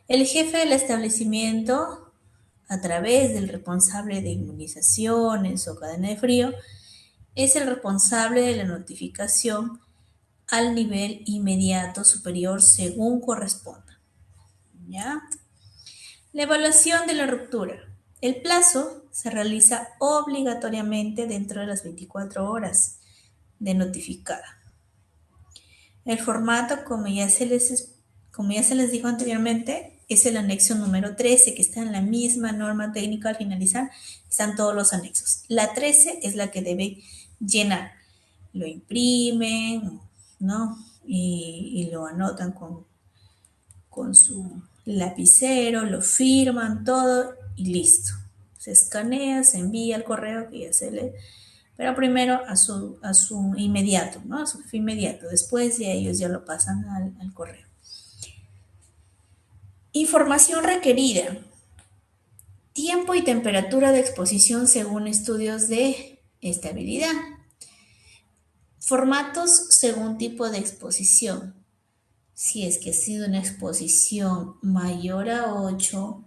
el jefe del establecimiento, a través del responsable de inmunizaciones o cadena de frío, es el responsable de la notificación al nivel inmediato superior según corresponda. ¿Ya? La evaluación de la ruptura. El plazo se realiza obligatoriamente dentro de las 24 horas de notificada. El formato, como ya se les dijo anteriormente, es el anexo número 13, que está en la misma norma técnica. Al finalizar están todos los anexos. La 13 es la que debe llenar. Lo imprimen, ¿no? Y lo anotan con su lapicero, lo firman todo y listo. Se escanea, se envía al correo que ya se lee, pero primero a su inmediato, ¿no? A su jefe inmediato. Después ya ellos ya lo pasan al correo. Información requerida. Tiempo y temperatura de exposición según estudios de estabilidad. Formatos según tipo de exposición. Si es que ha sido una exposición mayor a 8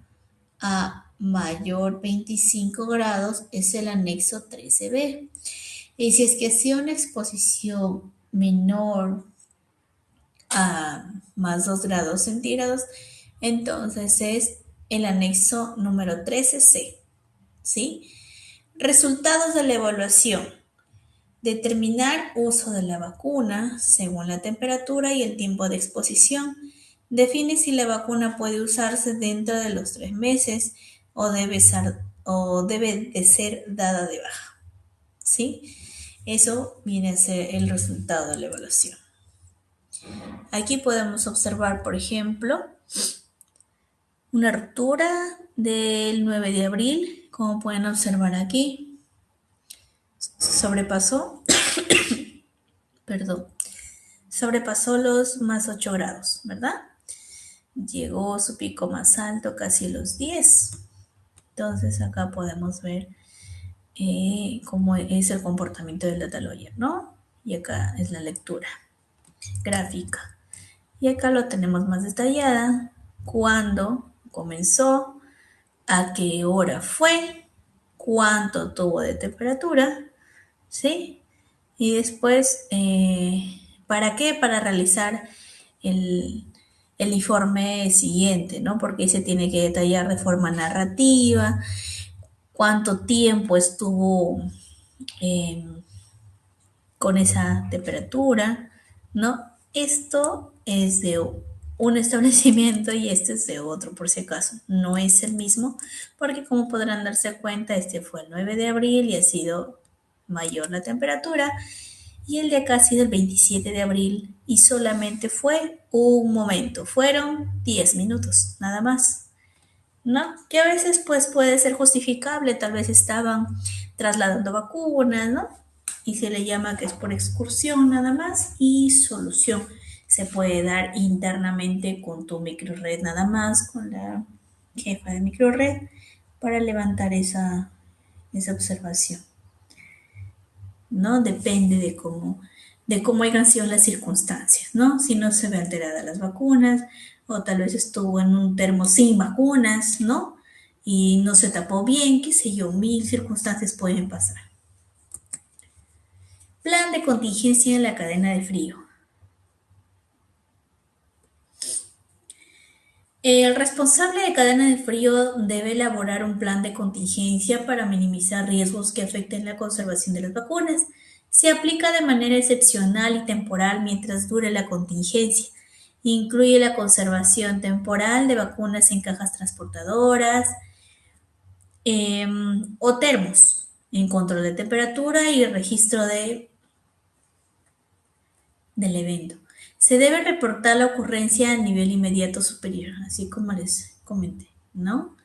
a mayor 25 grados, es el anexo 13b. Y si es que ha sido una exposición menor a más 2 grados centígrados, entonces es el anexo número 13c. ¿Sí? Resultados de la evaluación. Determinar uso de la vacuna según la temperatura y el tiempo de exposición. Define si la vacuna puede usarse dentro de los 3 meses o debe de ser dada de baja. ¿Sí? Eso viene a ser el resultado de la evaluación. Aquí podemos observar, por ejemplo, una ruptura del 9 de abril, como pueden observar aquí, sobrepasó, perdón, sobrepasó los más 8 grados, ¿verdad? Llegó su pico más alto, casi los 10. Entonces acá podemos ver cómo es el comportamiento del data lawyer, ¿no? Y acá es la lectura gráfica. Y acá lo tenemos más detallada, cuándo comenzó, a qué hora fue, cuánto tuvo de temperatura, ¿sí? Y después, ¿para qué? Para realizar el, el informe siguiente, ¿no? Porque ahí se tiene que detallar de forma narrativa, cuánto tiempo estuvo eh, con esa temperatura, ¿no? Esto es de un establecimiento y este es de otro, por si acaso. No es el mismo, porque como podrán darse cuenta, este fue el 9 de abril y ha sido mayor la temperatura, y el de acá ha sido el 27 de abril y solamente fue un momento, fueron 10 minutos, nada más. ¿No? Que a veces pues puede ser justificable, tal vez estaban trasladando vacunas, ¿no? Y se le llama que es por excursión nada más y solución. Se puede dar internamente con tu microred nada más, con la jefa de microred, para levantar esa observación, ¿no? Depende de cómo hayan sido las circunstancias, ¿no? Si no se ve alterada las vacunas, o tal vez estuvo en un termo sin vacunas, ¿no? Y no se tapó bien, qué sé yo, mil circunstancias pueden pasar. Plan de contingencia en la cadena de frío. El responsable de cadena de frío debe elaborar un plan de contingencia para minimizar riesgos que afecten la conservación de las vacunas. Se aplica de manera excepcional y temporal mientras dure la contingencia. Incluye la conservación temporal de vacunas en cajas transportadoras o termos, en control de temperatura y registro del evento. Se debe reportar la ocurrencia a nivel inmediato superior, así como les comenté, ¿no?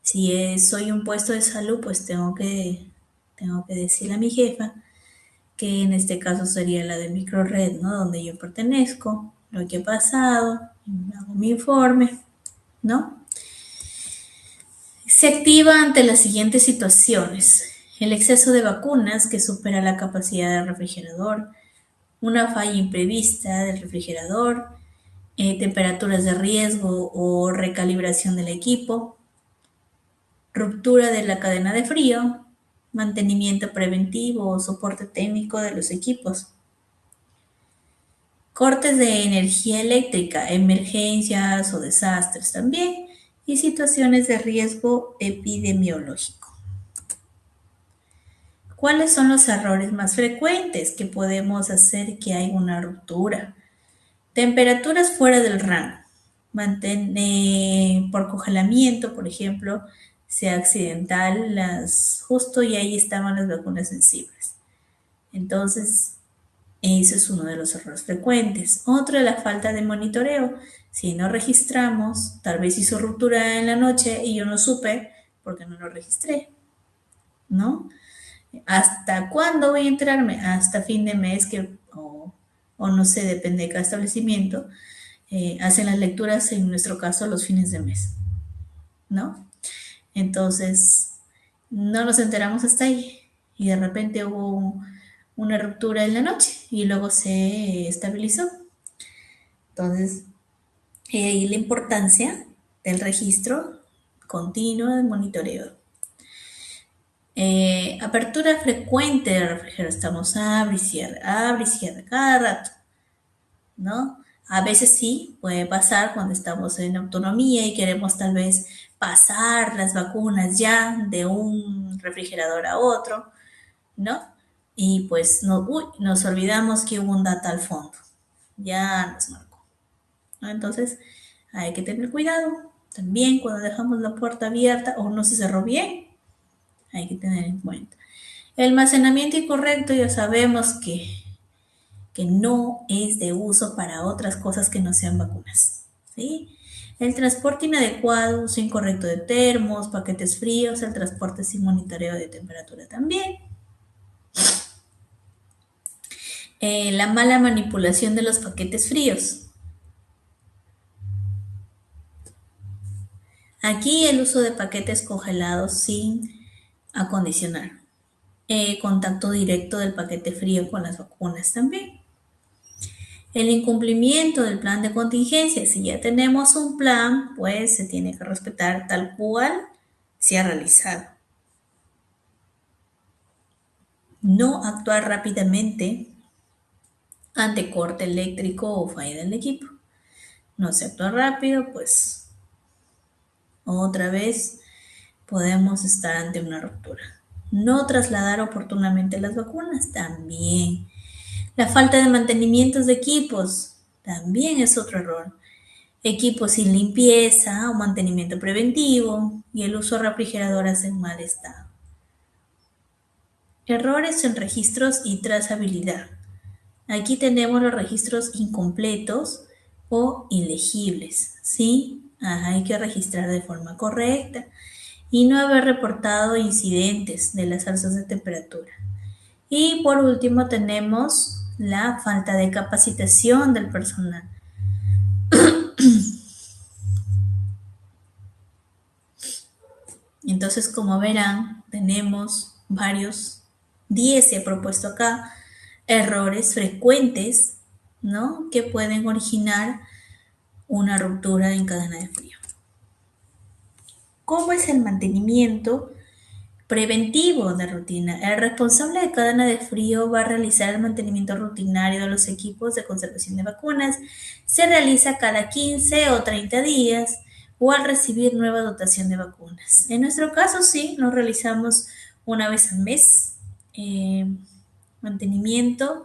Si soy un puesto de salud, pues tengo que decirle a mi jefa, que en este caso sería la de microred, ¿no? Donde yo pertenezco, lo que ha pasado, hago mi informe, ¿no? Se activa ante las siguientes situaciones: el exceso de vacunas que supera la capacidad del refrigerador, una falla imprevista del refrigerador, temperaturas de riesgo o recalibración del equipo, ruptura de la cadena de frío, mantenimiento preventivo o soporte técnico de los equipos, cortes de energía eléctrica, emergencias o desastres también, y situaciones de riesgo epidemiológico. ¿Cuáles son los errores más frecuentes que podemos hacer que haya una ruptura? Temperaturas fuera del rango. Por congelamiento, por ejemplo, sea accidental, justo y ahí estaban las vacunas sensibles. Entonces, ese es uno de los errores frecuentes. Otro es la falta de monitoreo. Si no registramos, tal vez hizo ruptura en la noche y yo no supe porque no lo registré, ¿no? ¿Hasta cuándo voy a enterarme? Hasta fin de mes, o no sé, depende de cada establecimiento. Hacen las lecturas, en nuestro caso, los fines de mes, ¿no? Entonces, no nos enteramos hasta ahí. Y de repente hubo una ruptura en la noche y luego se estabilizó. Entonces, ahí la importancia del registro continuo de monitoreo. Apertura frecuente del refrigerador. Estamos abre y cierre cada rato, ¿no? A veces sí, puede pasar cuando estamos en autonomía y queremos tal vez pasar las vacunas ya de un refrigerador a otro, ¿no? Y pues nos olvidamos que hubo un data al fondo, ya nos marcó, ¿no? Entonces hay que tener cuidado también cuando dejamos la puerta abierta o no se cerró bien, hay que tener en cuenta. El almacenamiento incorrecto, ya sabemos que que no es de uso para otras cosas que no sean vacunas, ¿sí? El transporte inadecuado, uso incorrecto de termos, paquetes fríos, el transporte sin monitoreo de temperatura también. La mala manipulación de los paquetes fríos. Aquí el uso de paquetes congelados sin acondicionar. Contacto directo del paquete frío con las vacunas también. El incumplimiento del plan de contingencia. Si ya tenemos un plan, pues se tiene que respetar tal cual se ha realizado. No actuar rápidamente ante corte eléctrico o falla del equipo. No se actúa rápido, pues otra vez podemos estar ante una ruptura. No trasladar oportunamente las vacunas, también. La falta de mantenimientos de equipos, también es otro error. Equipos sin limpieza o mantenimiento preventivo y el uso de refrigeradoras en mal estado. Errores en registros y trazabilidad. Aquí tenemos los registros incompletos o ilegibles, ¿sí? Hay que registrar de forma correcta y no haber reportado incidentes de las alzas de temperatura. Y por último tenemos la falta de capacitación del personal. Entonces, como verán, tenemos varios, 10 se ha propuesto acá, errores frecuentes, ¿no? Que pueden originar una ruptura en cadena de frío. ¿Cómo es el mantenimiento preventivo de rutina? El responsable de cadena de frío va a realizar el mantenimiento rutinario de los equipos de conservación de vacunas. Se realiza cada 15 o 30 días o al recibir nueva dotación de vacunas. En nuestro caso, sí, lo realizamos una vez al mes. Mantenimiento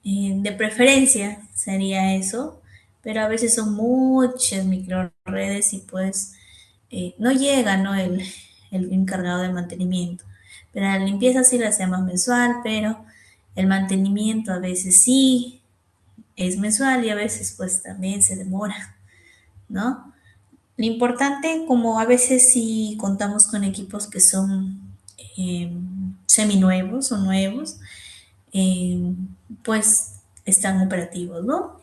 de preferencia sería eso, pero a veces son muchas microredes y pues no llega, ¿no? El encargado de mantenimiento. Pero la limpieza sí la hacemos mensual, pero el mantenimiento a veces sí es mensual y a veces pues también se demora, ¿no? Lo importante, como a veces sí contamos con equipos que son seminuevos o nuevos, eh, pues están operativos, ¿no?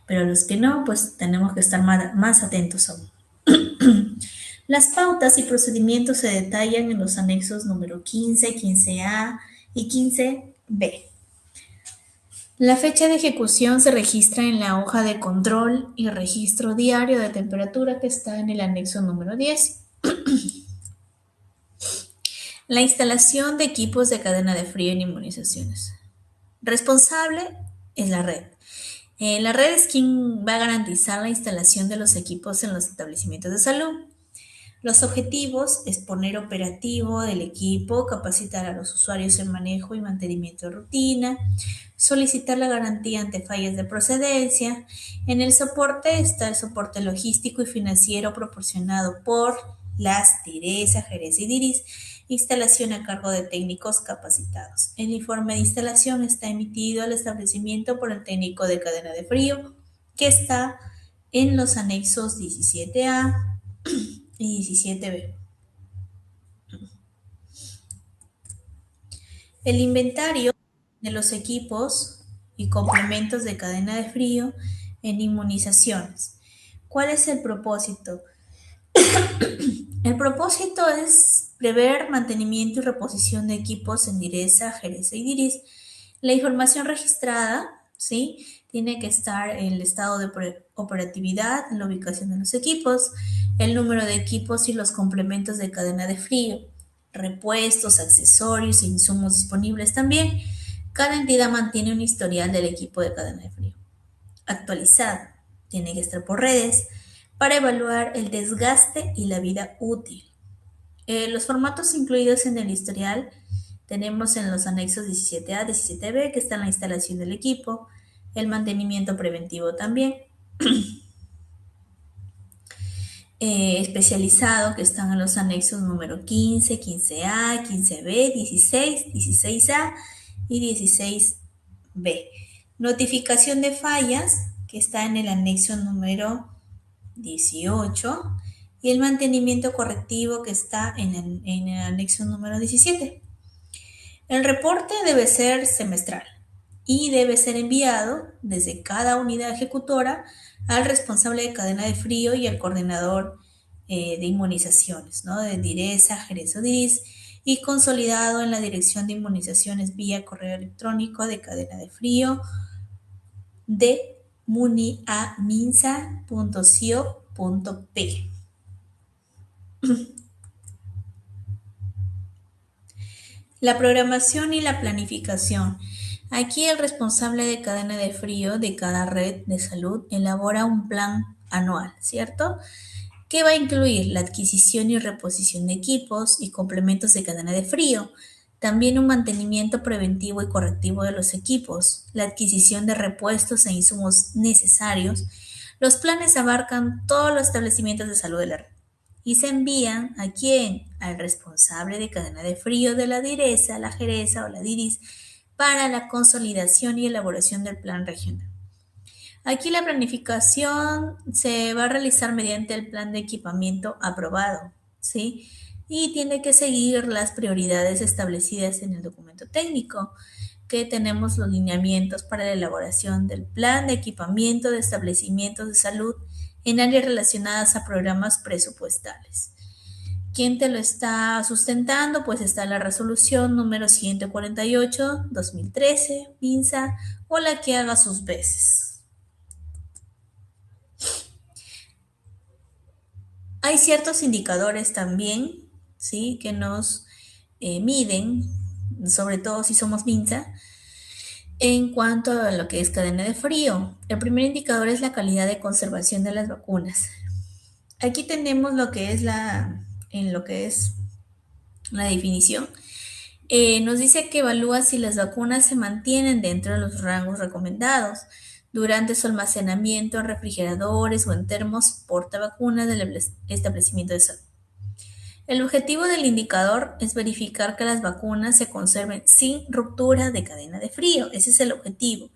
Pero los que no, pues tenemos que estar más atentos aún. Las pautas y procedimientos se detallan en los anexos número 15, 15A y 15B. La fecha de ejecución se registra en la hoja de control y registro diario de temperatura que está en el anexo número 10. La instalación de equipos de cadena de frío en inmunizaciones. Responsable es la red. La red es quien va a garantizar la instalación de los equipos en los establecimientos de salud. Los objetivos es poner operativo del equipo, capacitar a los usuarios en manejo y mantenimiento de rutina, solicitar la garantía ante fallas de procedencia. En el soporte está el soporte logístico y financiero proporcionado por las Diresa, Jerez y Diris, instalación a cargo de técnicos capacitados. El informe de instalación está emitido al establecimiento por el técnico de cadena de frío, que está en los anexos 17A y 17B. El inventario de los equipos y complementos de cadena de frío en inmunizaciones. ¿Cuál es el propósito? El propósito es prever mantenimiento y reposición de equipos en Diresa, Jerez y Diris. La información registrada, ¿sí? Tiene que estar el estado de operatividad, la ubicación de los equipos, el número de equipos y los complementos de cadena de frío, repuestos, accesorios e insumos disponibles también. Cada entidad mantiene un historial del equipo de cadena de frío. Actualizado, tiene que estar por redes para evaluar el desgaste y la vida útil. Los formatos incluidos en el historial tenemos en los anexos 17A, 17B, que está en la instalación del equipo, el mantenimiento preventivo también, especializado, que están en los anexos número 15, 15A, 15B, 16, 16A y 16B. Notificación de fallas, que está en el anexo número 18, y el mantenimiento correctivo, que está en el anexo número 17. El reporte debe ser semestral y debe ser enviado desde cada unidad ejecutora al responsable de cadena de frío y al coordinador de inmunizaciones, ¿no? De DIRESA, Jerez o DIRIS, y consolidado en la dirección de inmunizaciones vía correo electrónico de cadena de frío de muniaminsa.cio.p. La programación y la planificación. Aquí el responsable de cadena de frío de cada red de salud elabora un plan anual, ¿cierto? Que va a incluir la adquisición y reposición de equipos y complementos de cadena de frío, también un mantenimiento preventivo y correctivo de los equipos, la adquisición de repuestos e insumos necesarios. Los planes abarcan todos los establecimientos de salud de la red y se envían ¿a quién? Al responsable de cadena de frío de la DIRESA, la Jereza o la DIRIS para la consolidación y elaboración del plan regional. Aquí la planificación se va a realizar mediante el plan de equipamiento aprobado, ¿sí? Y tiene que seguir las prioridades establecidas en el documento técnico, que tenemos los lineamientos para la elaboración del plan de equipamiento de establecimientos de salud en áreas relacionadas a programas presupuestales. ¿Quién te lo está sustentando? Pues está la resolución número 148-2013, PINSA, o la que haga sus veces. Hay ciertos indicadores también, ¿sí? Que nos miden, sobre todo si somos MINSA, en cuanto a lo que es cadena de frío. El primer indicador es la calidad de conservación de las vacunas. Aquí tenemos lo que es en lo que es la definición. Nos dice que evalúa si las vacunas se mantienen dentro de los rangos recomendados durante su almacenamiento en refrigeradores o en termos portavacunas del establecimiento de salud. El objetivo del indicador es verificar que las vacunas se conserven sin ruptura de cadena de frío. Ese es el objetivo.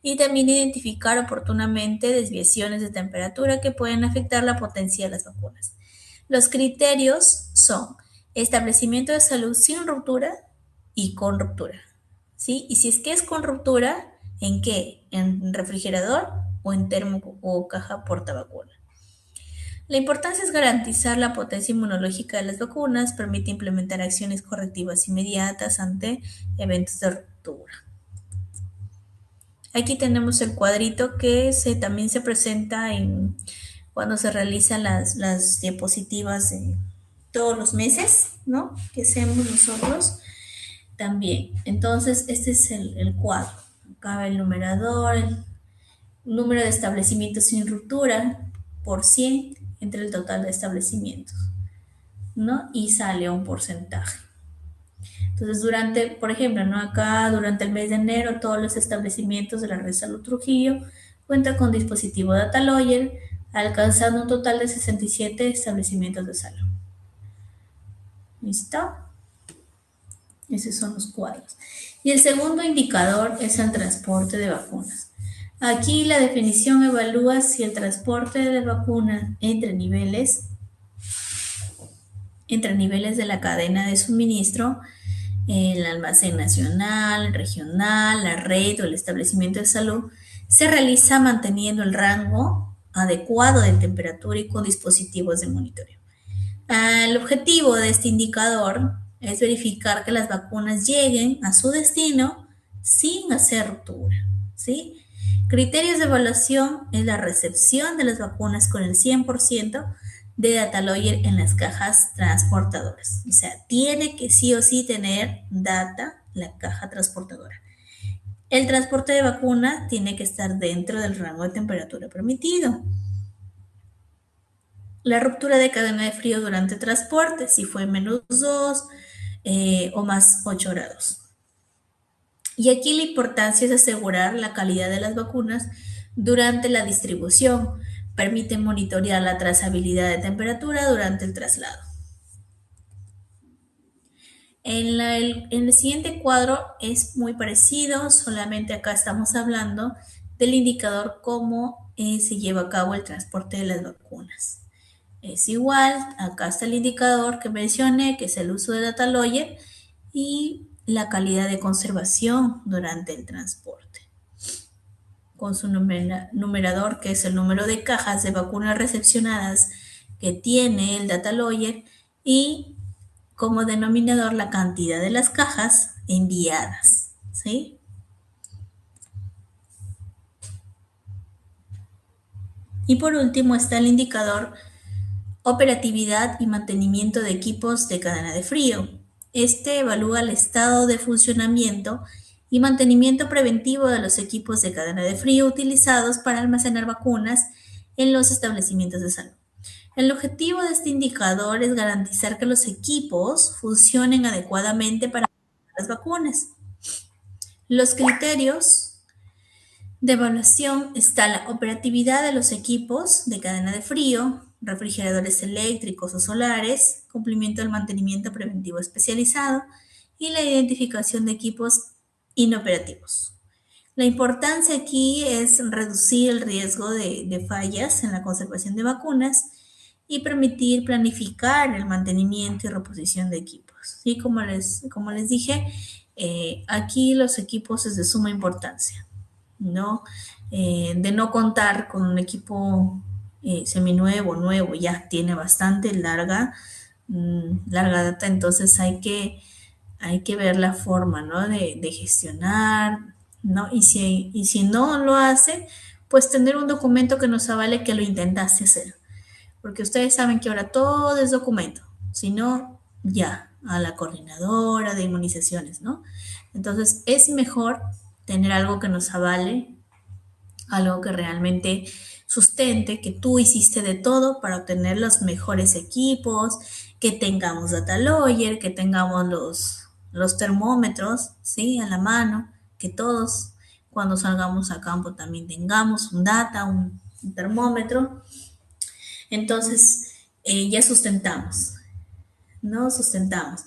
Y también identificar oportunamente desviaciones de temperatura que pueden afectar la potencia de las vacunas. Los criterios son establecimiento de salud sin ruptura y con ruptura, ¿sí? Y si es que es con ruptura, ¿en qué? ¿En refrigerador o en termo o caja portavacuna? La importancia es garantizar la potencia inmunológica de las vacunas, permite implementar acciones correctivas inmediatas ante eventos de ruptura. Aquí tenemos el cuadrito que también se presenta cuando se realizan las diapositivas de todos los meses, ¿no? Que hacemos nosotros también. Entonces, este es el cuadro. Acá el numerador, el número de establecimientos sin ruptura por 100 entre el total de establecimientos, ¿no? Y sale un porcentaje. Entonces, por ejemplo, ¿no? Acá durante el mes de enero, todos los establecimientos de la Red Salud Trujillo cuentan con dispositivo Data Lawyer, alcanzando un total de 67 establecimientos de salud. ¿Listo? Esos son los cuadros. Y el segundo indicador es el transporte de vacunas. Aquí la definición evalúa si el transporte de vacunas entre niveles de la cadena de suministro, el almacén nacional, regional, la red o el establecimiento de salud, se realiza manteniendo el rango adecuado de temperatura y con dispositivos de monitoreo. El objetivo de este indicador es verificar que las vacunas lleguen a su destino sin hacer ruptura, ¿sí? Criterios de evaluación es la recepción de las vacunas con el 100% de data lawyer en las cajas transportadoras. O sea, tiene que sí o sí tener data la caja transportadora. El transporte de vacuna tiene que estar dentro del rango de temperatura permitido. La ruptura de cadena de frío durante transporte, si fue menos 2 o más 8 grados. Y aquí la importancia es asegurar la calidad de las vacunas durante la distribución. Permite monitorear la trazabilidad de temperatura durante el traslado. En el siguiente cuadro es muy parecido, solamente acá estamos hablando del indicador cómo se lleva a cabo el transporte de las vacunas. Es igual, acá está el indicador que mencioné, que es el uso de data logger y la calidad de conservación durante el transporte, con su numerador, que es el número de cajas de vacunas recepcionadas que tiene el data logger, y como denominador la cantidad de las cajas enviadas, ¿sí? Y por último está el indicador operatividad y mantenimiento de equipos de cadena de frío. Este evalúa el estado de funcionamiento y mantenimiento preventivo de los equipos de cadena de frío utilizados para almacenar vacunas en los establecimientos de salud. El objetivo de este indicador es garantizar que los equipos funcionen adecuadamente para las vacunas. Los criterios de evaluación está la operatividad de los equipos de cadena de frío, refrigeradores eléctricos o solares, cumplimiento del mantenimiento preventivo especializado y la identificación de equipos inoperativos. La importancia aquí es reducir el riesgo de fallas en la conservación de vacunas y permitir planificar el mantenimiento y reposición de equipos. ¿Sí? Como les dije, aquí los equipos es de suma importancia, ¿no? De no contar con un equipo seminuevo, nuevo, ya tiene bastante larga data, entonces hay que ver la forma, ¿no? De gestionar, ¿no? Y si no lo hace, pues tener un documento que nos avale que lo intentaste hacer, porque ustedes saben que ahora todo es documento, si no, ya, a la coordinadora de inmunizaciones, ¿no? Entonces es mejor tener algo que nos avale, algo que realmente sustente, que tú hiciste de todo para obtener los mejores equipos, que tengamos data logger, que tengamos los termómetros, ¿sí? A la mano, que todos cuando salgamos a campo también tengamos un data, un termómetro. Entonces, ya sustentamos, ¿no? Sustentamos.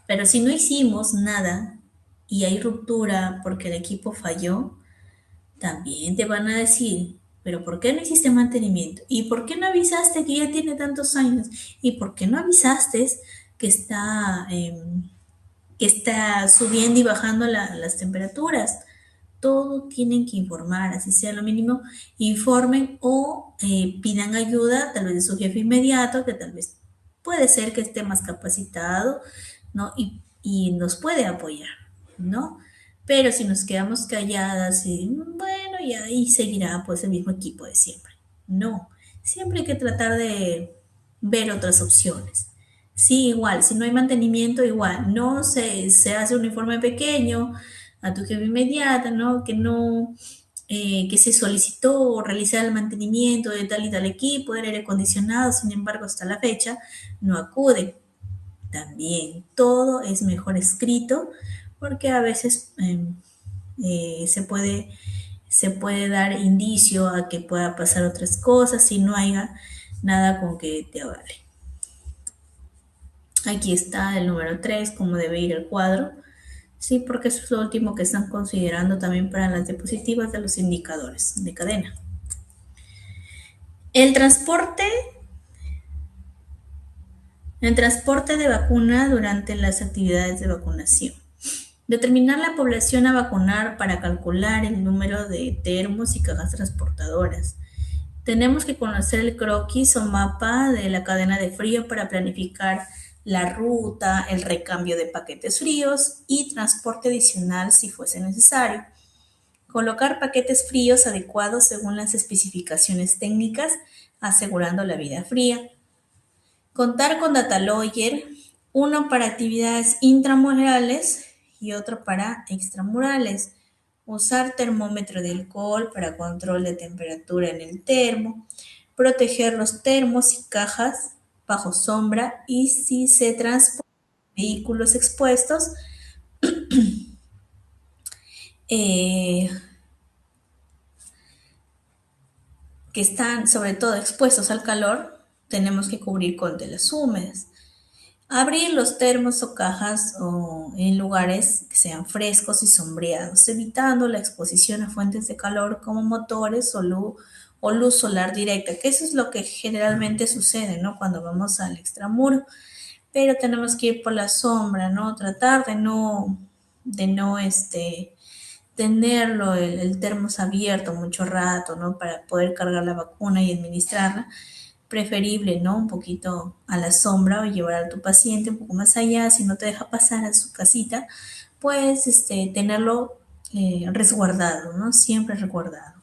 Pero si no hicimos nada y hay ruptura porque el equipo falló, también te van a decir, pero ¿por qué no hiciste mantenimiento? ¿Y por qué no avisaste que ya tiene tantos años? ¿Y por qué no avisaste que está subiendo y bajando las temperaturas? Todo tienen que informar, así sea lo mínimo, informen o pidan ayuda, tal vez de su jefe inmediato, que tal vez puede ser que esté más capacitado, ¿no? Y nos puede apoyar, ¿no? Pero si nos quedamos calladas y bueno, y ahí seguirá pues el mismo equipo de siempre. No, siempre hay que tratar de ver otras opciones. Sí, igual, si no hay mantenimiento, igual, no se hace un informe pequeño a tu jefe inmediata, ¿no? Que se solicitó realizar el mantenimiento de tal y tal equipo, de aire acondicionado, sin embargo, hasta la fecha no acude. También todo es mejor escrito porque a veces se puede dar indicio a que pueda pasar otras cosas si no haya nada con que te avale. Aquí está el número 3, cómo debe ir el cuadro. Sí, porque eso es lo último que están considerando también para las diapositivas de los indicadores de cadena. El transporte, el transporte de vacuna durante las actividades de vacunación. Determinar la población a vacunar para calcular el número de termos y cajas transportadoras. Tenemos que conocer el croquis o mapa de la cadena de frío para planificar la ruta, el recambio de paquetes fríos y transporte adicional si fuese necesario. Colocar paquetes fríos adecuados según las especificaciones técnicas, asegurando la vida fría. Contar con data logger, uno para actividades intramurales y otro para extramurales. Usar termómetro de alcohol para control de temperatura en el termo. Proteger los termos y cajas bajo sombra y si se transportan vehículos expuestos, eh, que están sobre todo expuestos al calor, tenemos que cubrir con telas húmedas. Abrir los termos o cajas o en lugares que sean frescos y sombreados, evitando la exposición a fuentes de calor como motores o luz solar directa, que eso es lo que generalmente sucede, ¿no? Cuando vamos al extramuro, pero tenemos que ir por la sombra, ¿no? Tratar de no tenerlo, el termos abierto mucho rato, ¿no? Para poder cargar la vacuna y administrarla. Preferible, ¿no? Un poquito a la sombra o llevar a tu paciente un poco más allá, si no te deja pasar a su casita, pues tenerlo resguardado, ¿no? Siempre resguardado.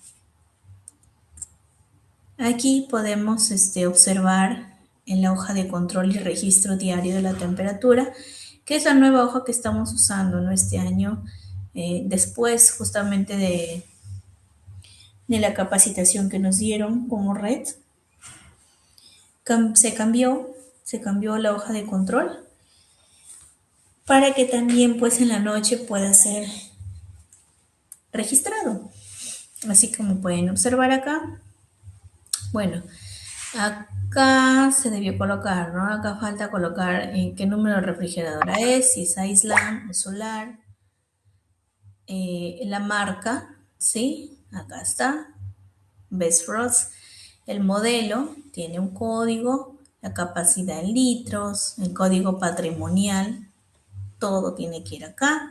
Aquí podemos observar en la hoja de control y registro diario de la temperatura, que es la nueva hoja que estamos usando, ¿no? Este año, después justamente de la capacitación que nos dieron como red, se cambió la hoja de control para que también pues en la noche pueda ser registrado. Así como pueden observar acá, bueno, acá se debió colocar, ¿no? Acá falta colocar qué número de refrigeradora es, si es Island o Solar, la marca, ¿sí? Acá está, Best Frost. El modelo tiene un código, la capacidad en litros, el código patrimonial, todo tiene que ir acá.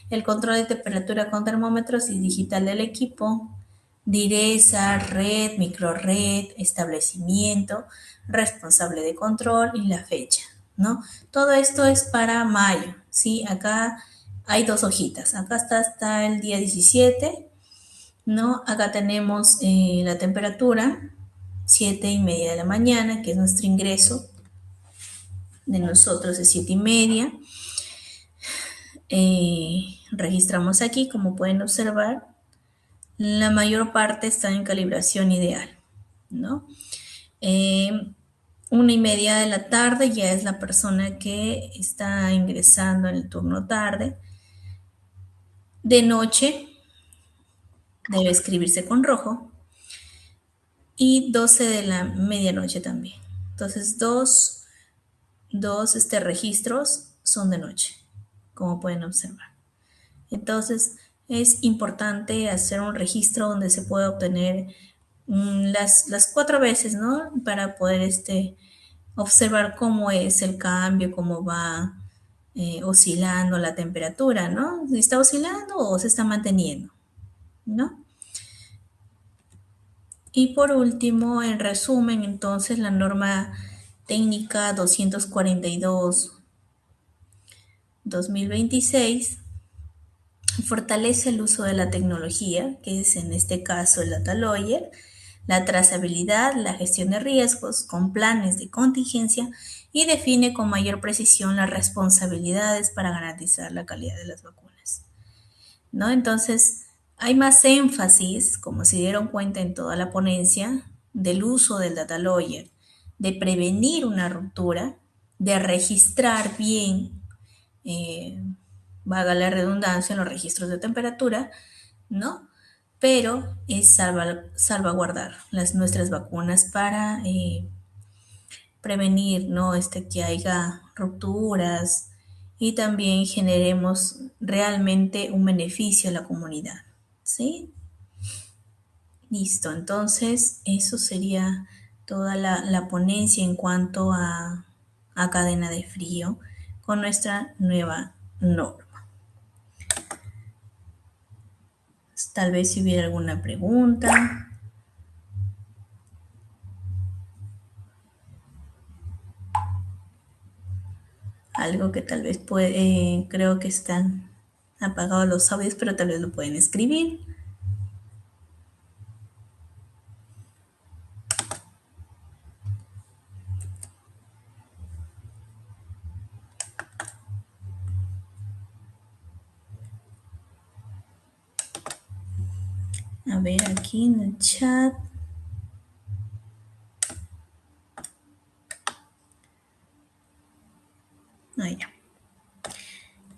El control de temperatura con termómetros y digital del equipo, direza, red, microred, establecimiento, responsable de control y la fecha, ¿no? Todo esto es para mayo, ¿sí? Acá hay dos hojitas. Acá está hasta el día 17, ¿no? Acá tenemos la temperatura, 7:30 de la mañana, que es nuestro ingreso de nosotros de 7:30. Registramos aquí, como pueden observar, la mayor parte está en calibración ideal, ¿no? 1:30 de la tarde ya es la persona que está ingresando en el turno tarde. De noche debe escribirse con rojo y 12 de la medianoche también. Entonces, dos registros son de noche, como pueden observar. Entonces, es importante hacer un registro donde se pueda obtener las 4 veces, ¿no? Para poder observar cómo es el cambio, cómo va oscilando la temperatura, ¿no? Si está oscilando o se está manteniendo, ¿no? Y por último, en resumen, entonces la norma técnica 242/2026 fortalece el uso de la tecnología, que es en este caso el Data Lawyer, la trazabilidad, la gestión de riesgos con planes de contingencia y define con mayor precisión las responsabilidades para garantizar la calidad de las vacunas, ¿no? Entonces, hay más énfasis, como se dieron cuenta en toda la ponencia, del uso del Data Lawyer, de prevenir una ruptura, de registrar bien, valga la redundancia, en los registros de temperatura, ¿no? Pero es salvaguardar nuestras vacunas para prevenir, ¿no? Que haya rupturas y también generemos realmente un beneficio a la comunidad, ¿sí? Listo, entonces eso sería toda la ponencia en cuanto a cadena de frío con nuestra nueva norma. Tal vez si hubiera alguna pregunta. Algo que tal vez creo que están apagados los audios, pero tal vez lo pueden escribir. A ver aquí en el chat. Ya.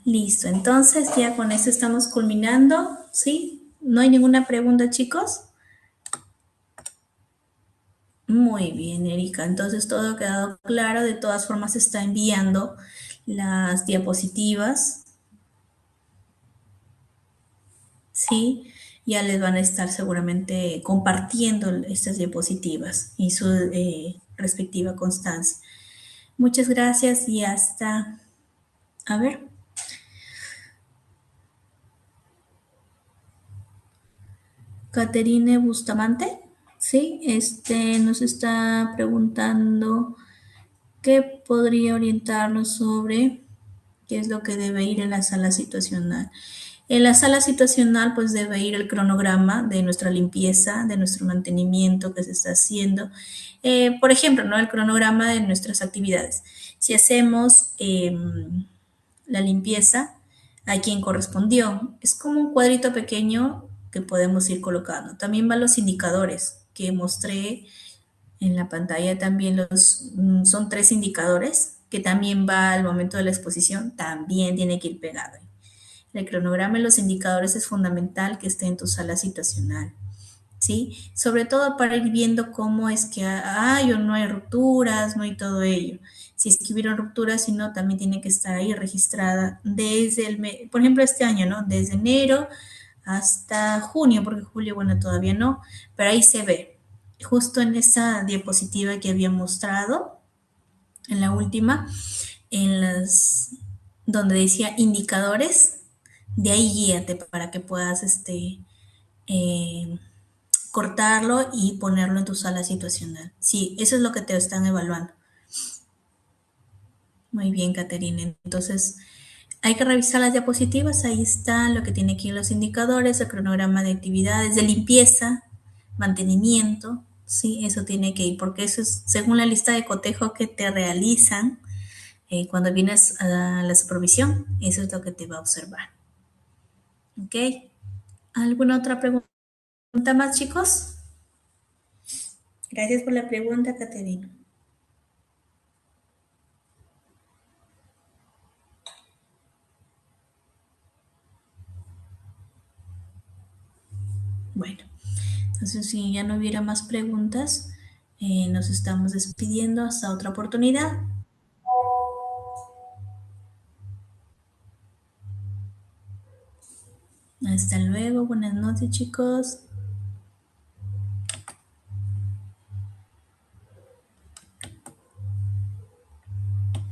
Listo, entonces ya con eso estamos culminando, ¿sí? ¿No hay ninguna pregunta, chicos? Muy bien, Erika. Entonces todo ha quedado claro. De todas formas, está enviando las diapositivas, ¿sí? Ya les van a estar seguramente compartiendo estas diapositivas y su respectiva constancia. Muchas gracias y hasta, a ver, Caterine Bustamante, ¿sí? Nos está preguntando qué podría orientarnos sobre qué es lo que debe ir en la sala situacional. En la sala situacional, pues debe ir el cronograma de nuestra limpieza, de nuestro mantenimiento que se está haciendo. Por ejemplo, ¿no? El cronograma de nuestras actividades. Si hacemos la limpieza, a quien correspondió. Es como un cuadrito pequeño que podemos ir colocando. También van los indicadores que mostré en la pantalla. También son 3 indicadores que también va al momento de la exposición, también tiene que ir pegado. El cronograma y los indicadores es fundamental que esté en tu sala situacional, ¿sí? Sobre todo para ir viendo cómo es que hay o no hay rupturas, no hay todo ello. Si es que hubieron rupturas, si no, también tiene que estar ahí registrada desde por ejemplo, este año, ¿no? Desde enero hasta junio, porque julio, bueno, todavía no, pero ahí se ve. Justo en esa diapositiva que había mostrado, en la última, en las donde decía indicadores, de ahí guíate para que puedas eh, cortarlo y ponerlo en tu sala situacional. Sí, eso es lo que te están evaluando. Muy bien, Caterina. Entonces, hay que revisar las diapositivas. Ahí está lo que tiene que ir los indicadores, el cronograma de actividades, de limpieza, mantenimiento. Sí, eso tiene que ir, porque eso es según la lista de cotejo que te realizan cuando vienes a la supervisión. Eso es lo que te va a observar. ¿Ok? ¿Alguna otra pregunta más, chicos? Gracias por la pregunta, Caterina. Bueno, entonces si ya no hubiera más preguntas, nos estamos despidiendo hasta otra oportunidad. Hasta luego, buenas noches, chicos.